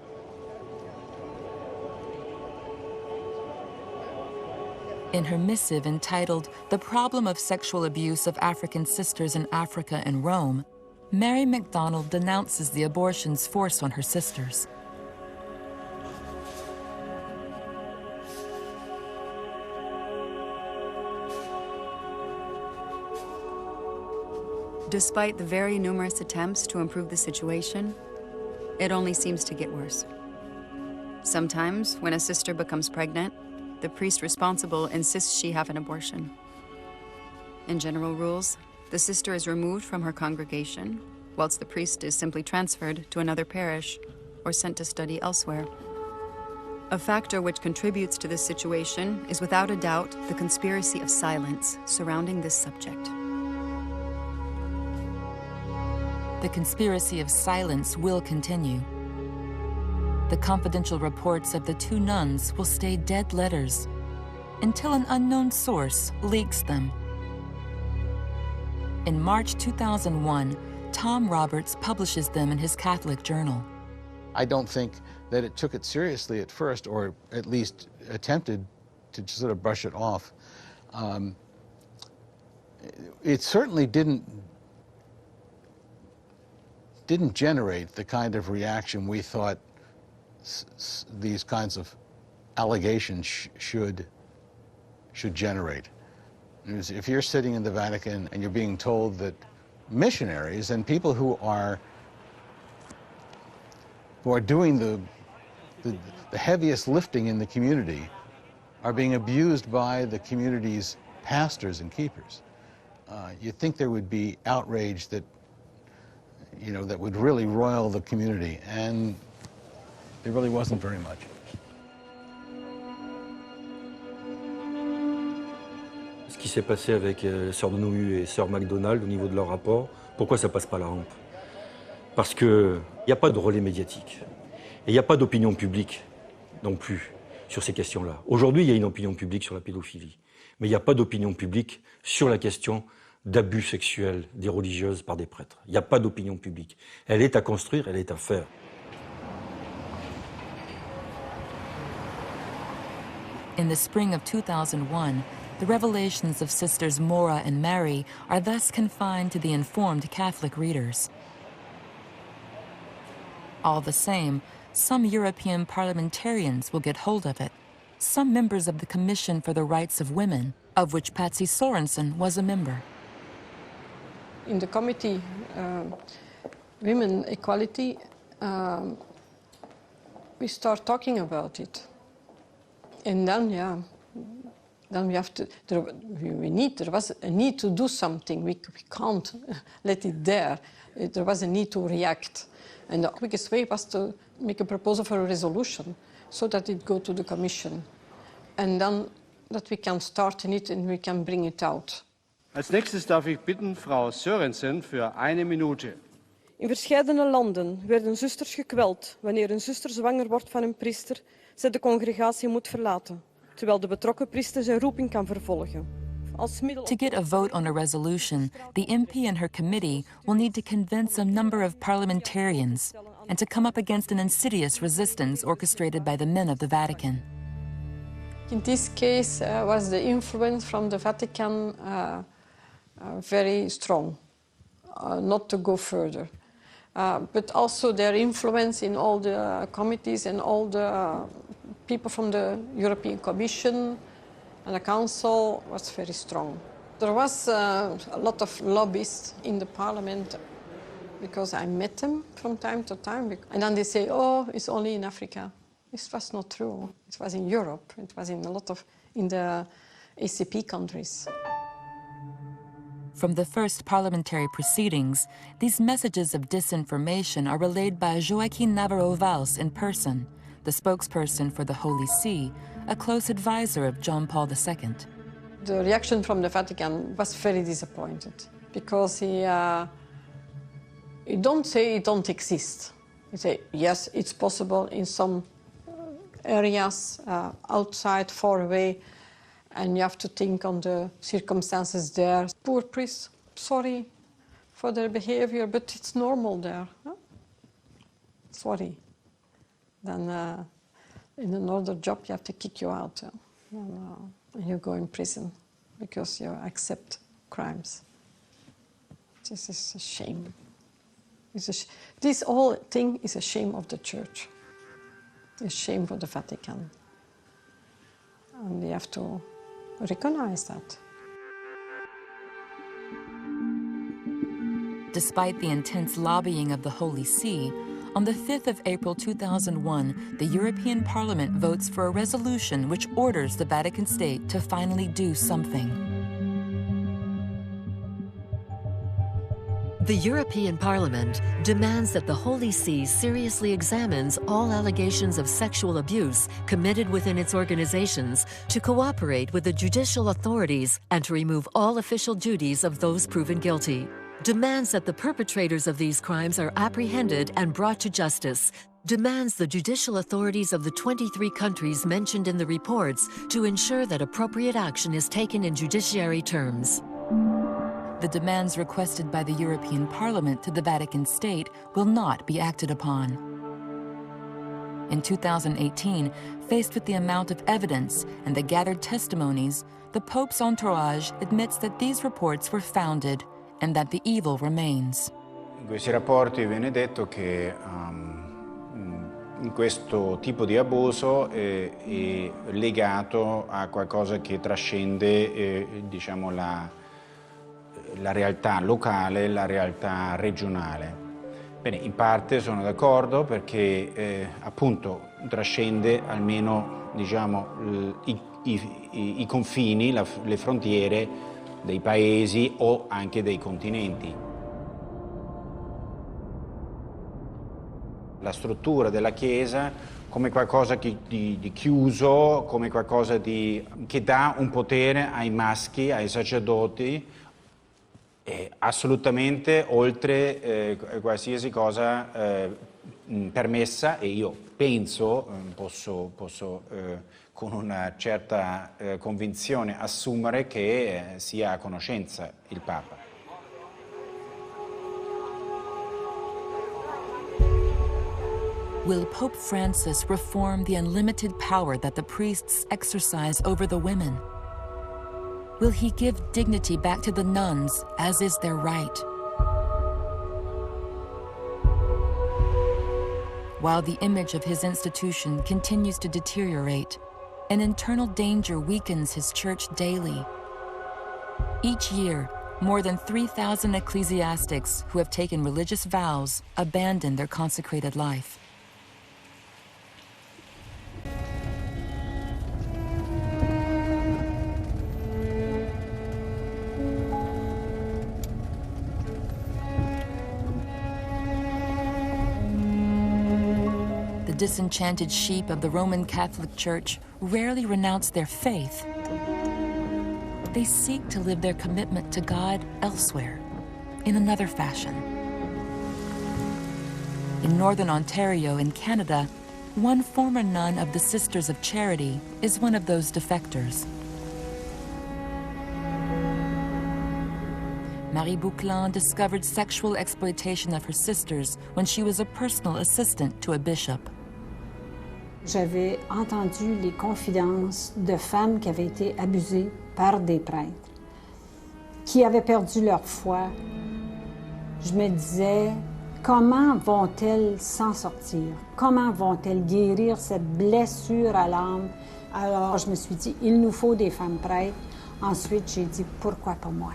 In her missive entitled The Problem of Sexual Abuse of African Sisters in Africa and Rome, Mary MacDonald denounces the abortions forced on her sisters. Despite the very numerous attempts to improve the situation, it only seems to get worse. Sometimes, when a sister becomes pregnant, the priest responsible insists she have an abortion. In general rules, the sister is removed from her congregation, whilst the priest is simply transferred to another parish or sent to study elsewhere. A factor which contributes to this situation is without a doubt the conspiracy of silence surrounding this subject. The conspiracy of silence will continue. The confidential reports of the 2 nuns will stay dead letters until an unknown source leaks them. In March 2001, Tom Roberts publishes them in his Catholic journal. I don't think that it took it seriously at first, or at least attempted to sort of brush it off. It certainly didn't generate the kind of reaction we thought these kinds of allegations should generate. If you're sitting in the Vatican and you're being told that missionaries and people who are doing the heaviest lifting in the community are being abused by the community's pastors and keepers, you'd think there would be outrage that that would really roil the community, and there really wasn't very much. Ce qui s'est passé avec Sœur Nouhu et Sœur MacDonald au niveau de leur rapport, pourquoi ça passe pas la rampe? Parce qu'il n'y a pas de relais médiatique. Et il n'y a pas d'opinion publique non plus sur ces questions-là. Aujourd'hui, il y a une opinion publique sur la pédophilie, mais il n'y a pas d'opinion publique sur la question d'abus sexuels des religieuses par des prêtres. Il n'y a pas d'opinion publique. Elle est à construire, elle est à faire. In the spring of 2001, the revelations of Sisters Maura and Mary are thus confined to the informed Catholic readers. All the same, some European parliamentarians will get hold of it. Some members of the Commission for the Rights of Women, of which Patsy Sorensen was a member. In the committee, Women Equality, we start talking about it. And then, yeah, then we have to, there was a need to do something. We can't let it there. There was a need to react. And the quickest way was to make a proposal for a resolution so that it go to the Commission. And then that we can start in it and we can bring it out. Als nächstes darf ich bitten Frau Sörensen für 1 Minute. In verscheidene landen werden zusters gekweld wanneer een zuster zwanger wordt van een priester, zij de congregatie moet verlaten, terwijl de betrokken priester zijn roeping kan vervolgen. To get a vote on a resolution, the MP and her committee will need to convince a number of parliamentarians and to come up against an insidious resistance orchestrated by the men of the Vatican. In this case was the influence from the Vatican very strong, not to go further. But also their influence in all the committees and all the people from the European Commission and the Council was very strong. There was a lot of lobbyists in the Parliament because I met them from time to time. And then they say, oh, it's only in Africa. This was not true. It was in Europe. It was in a lot of, in the ACP countries. From the first parliamentary proceedings, these messages of disinformation are relayed by Joaquin Navarro Valls in person, the spokesperson for the Holy See, a close advisor of John Paul II. The reaction from the Vatican was very disappointed because he don't say it don't exist. He say, yes, it's possible in some areas outside, far away, and you have to think on the circumstances there. Poor priests, sorry for their behavior, but it's normal there. Huh? Sorry. Then in another job, you have to kick you out. And you go in prison because you accept crimes. This is a shame. This whole thing is a shame of the Church. A shame for the Vatican. And we have to recognize that. Despite the intense lobbying of the Holy See, on the 5th of April 2001, the European Parliament votes for a resolution which orders the Vatican State to finally do something. The European Parliament demands that the Holy See seriously examines all allegations of sexual abuse committed within its organizations, to cooperate with the judicial authorities, and to remove all official duties of those proven guilty. Demands that the perpetrators of these crimes are apprehended and brought to justice. Demands the judicial authorities of the 23 countries mentioned in the reports to ensure that appropriate action is taken in judiciary terms. The demands requested by the European Parliament to the Vatican State will not be acted upon. In 2018, faced with the amount of evidence and the gathered testimonies, the Pope's entourage admits that these reports were founded and that the evil remains. In questi rapporti viene detto che questo tipo di abuso è legato a qualcosa che trascende diciamo la realtà locale, la realtà regionale. Bene, in parte sono d'accordo perché appunto trascende almeno diciamo i confini, le frontiere dei paesi o anche dei continenti. La struttura della Chiesa come qualcosa di chiuso, come qualcosa che dà un potere ai maschi, ai sacerdoti, assolutamente oltre qualsiasi cosa permessa, e io penso, posso con una certa convinzione assumere che sia a conoscenza il Papa. Will Pope Francis reform the unlimited power that the priests exercise over the women? Will he give dignity back to the nuns, as is their right? While the image of his institution continues to deteriorate, an internal danger weakens his church daily. Each year, more than 3,000 ecclesiastics who have taken religious vows abandon their consecrated life. Disenchanted sheep of the Roman Catholic Church rarely renounce their faith. They seek to live their commitment to God elsewhere, in another fashion. In northern Ontario in Canada, one former nun of the Sisters of Charity is one of those defectors. Marie Bouclan discovered sexual exploitation of her sisters when she was a personal assistant to a bishop. J'avais entendu les confidences de femmes qui avaient été abusées par des prêtres, qui avaient perdu leur foi. Je me disais, comment vont-elles s'en sortir? Comment vont-elles guérir cette blessure à l'âme? Alors je me suis dit, il nous faut des femmes prêtres. Ensuite, j'ai dit, pourquoi pas moi?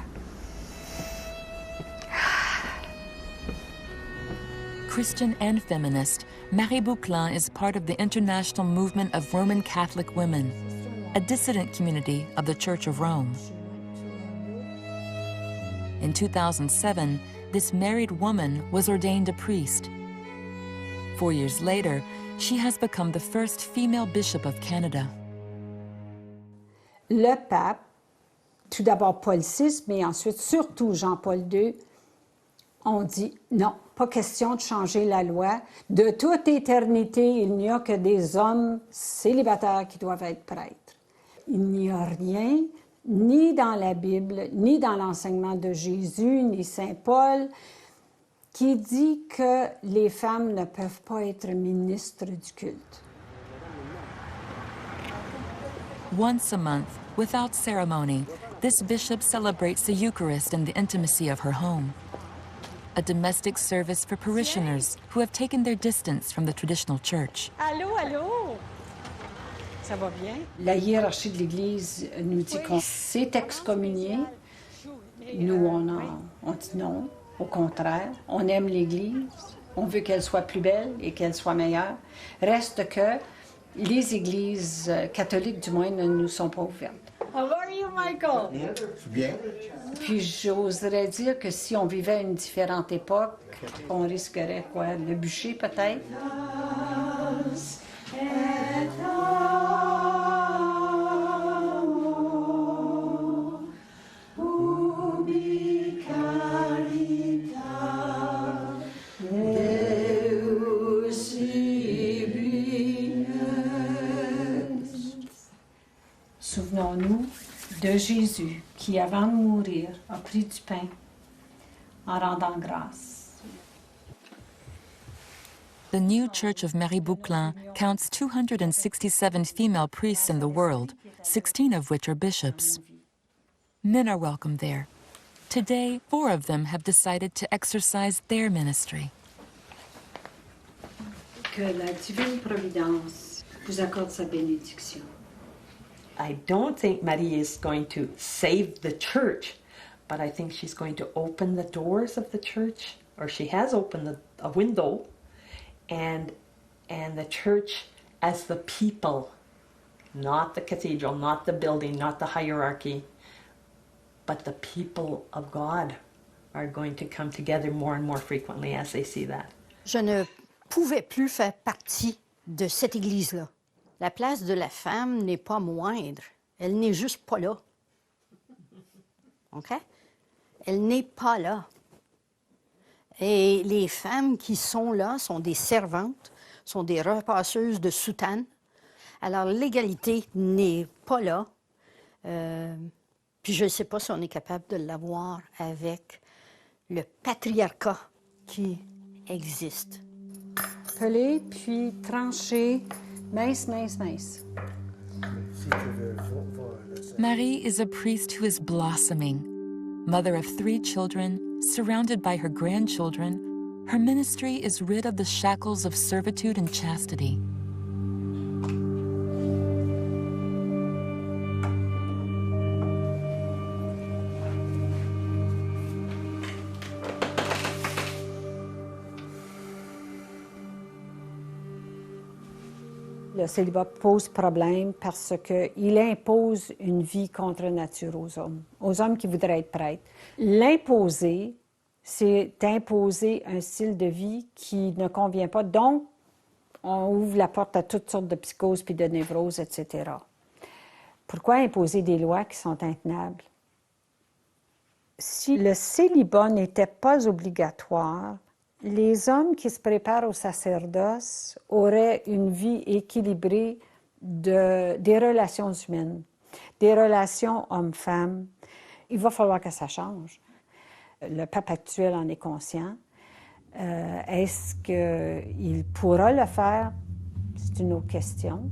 Christian and feminist, Marie Bouclan is part of the International Movement of Roman Catholic Women, a dissident community of the Church of Rome. In 2007, this married woman was ordained a priest. 4 years later, she has become the first female bishop of Canada. Le pape, tout d'abord Paul VI, mais ensuite surtout Jean-Paul II, ont dit non, pas question de changer la loi. De toute éternité, il n'y a que des hommes célibataires qui doivent être prêtres. Il n'y a rien, ni dans la Bible, ni dans l'enseignement de Jésus, ni Saint Paul, qui dit que les femmes ne peuvent pas être ministres du culte. Once a month, without ceremony, this bishop celebrates the Eucharist in the intimacy of her home. A domestic service for parishioners who have taken their distance from the traditional church. Allô, allô? Ça va bien? La hiérarchie de l'Église nous dit qu'on s'est excommunié. Nous, on dit non. Au contraire, on aime l'Église. On veut qu'elle soit plus belle et qu'elle soit meilleure. Reste que les églises catholiques, du moins, ne nous sont pas ouvertes. How are you, Michael? Bien. Puis j'oserais dire que si on vivait à une différente époque, on risquerait quoi? Le bûcher, peut-être? Souvenons-nous de Jésus qui, avant de mourir, a pris du pain en rendant grâce. The new Church of Marie Bouclan counts 267 female priests in the world, 16 of which are bishops. Men are welcome there. Today, 4 of them have decided to exercise their ministry. Que la divine providence vous accorde sa bénédiction. I don't think Marie is going to save the church, but I think she's going to open the doors of the church, or she has opened a window, and the church as the people, not the cathedral, not the building, not the hierarchy, but the people of God are going to come together more and more frequently as they see that. Je ne pouvais plus faire partie de cette église-là. La place de la femme n'est pas moindre. Elle n'est juste pas là. OK? Elle n'est pas là. Et les femmes qui sont là sont des servantes, sont des repasseuses de soutane. Alors, l'égalité n'est pas là. Puis je ne sais pas si on est capable de l'avoir avec le patriarcat qui existe. Peler, puis trancher. Mince, mince, mince. Marie is a priest who is blossoming. Mother of 3 children, surrounded by her grandchildren, her ministry is rid of the shackles of servitude and chastity. Le célibat pose problème parce qu'il impose une vie contre nature aux hommes qui voudraient être prêtres. L'imposer, c'est imposer un style de vie qui ne convient pas. Donc, on ouvre la porte à toutes sortes de psychoses puis de névroses, etc. Pourquoi imposer des lois qui sont intenables? Si le célibat n'était pas obligatoire, Les hommes qui se préparent au sacerdoce auraient une vie équilibrée des relations humaines, des relations hommes-femmes. Il va falloir que ça change. Le pape actuel en est conscient. Est-ce qu'il pourra le faire? C'est une autre question.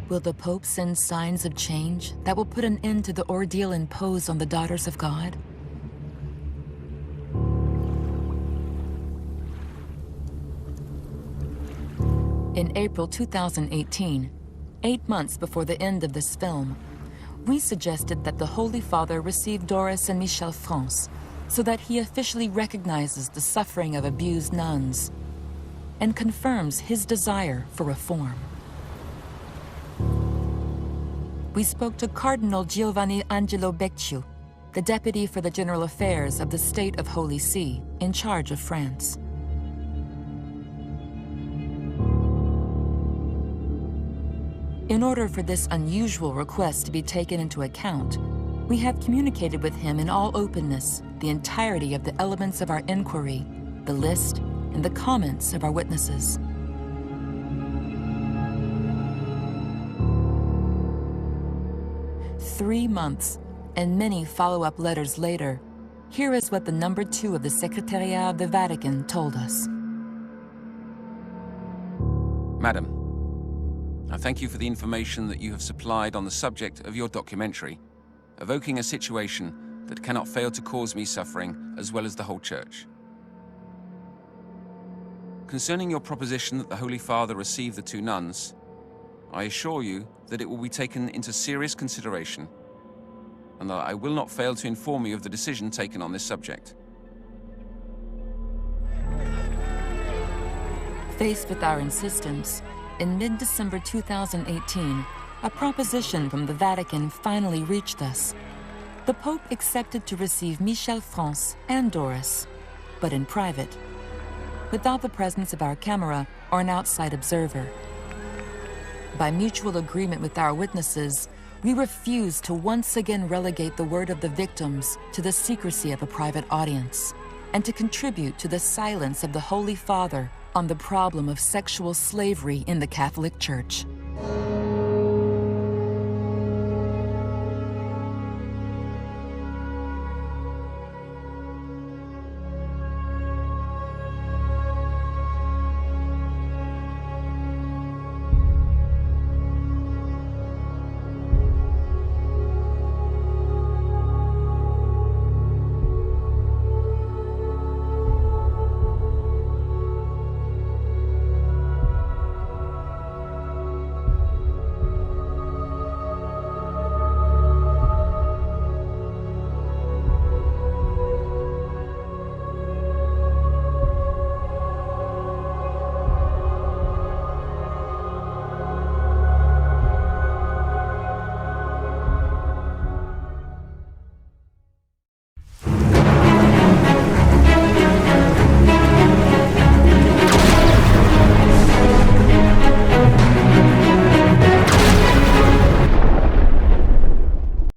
Will the Pope send signs of change that will put an end to the ordeal imposed on the daughters of God? In April 2018, 8 months before the end of this film, we suggested that the Holy Father receive Doris and Michel France so that he officially recognizes the suffering of abused nuns and confirms his desire for reform. We spoke to Cardinal Giovanni Angelo Becciu, the Deputy for the General Affairs of the State of Holy See, in charge of France. In order for this unusual request to be taken into account, we have communicated with him in all openness the entirety of the elements of our inquiry, the list, and the comments of our witnesses. "3 months and many follow-up letters later, here is what the number 2 of the Secretariat of the Vatican told us. Madam, I thank you for the information that you have supplied on the subject of your documentary, evoking a situation that cannot fail to cause me suffering as well as the whole Church. Concerning your proposition that the Holy Father receive the 2 nuns, I assure you that it will be taken into serious consideration, and that I will not fail to inform you of the decision taken on this subject." Faced with our insistence, in mid-December 2018, a proposition from the Vatican finally reached us. The Pope accepted to receive Michel France and Doris, but in private, without the presence of our camera or an outside observer. By mutual agreement with our witnesses, we refused to once again relegate the word of the victims to the secrecy of a private audience, and to contribute to the silence of the Holy Father on the problem of sexual slavery in the Catholic Church.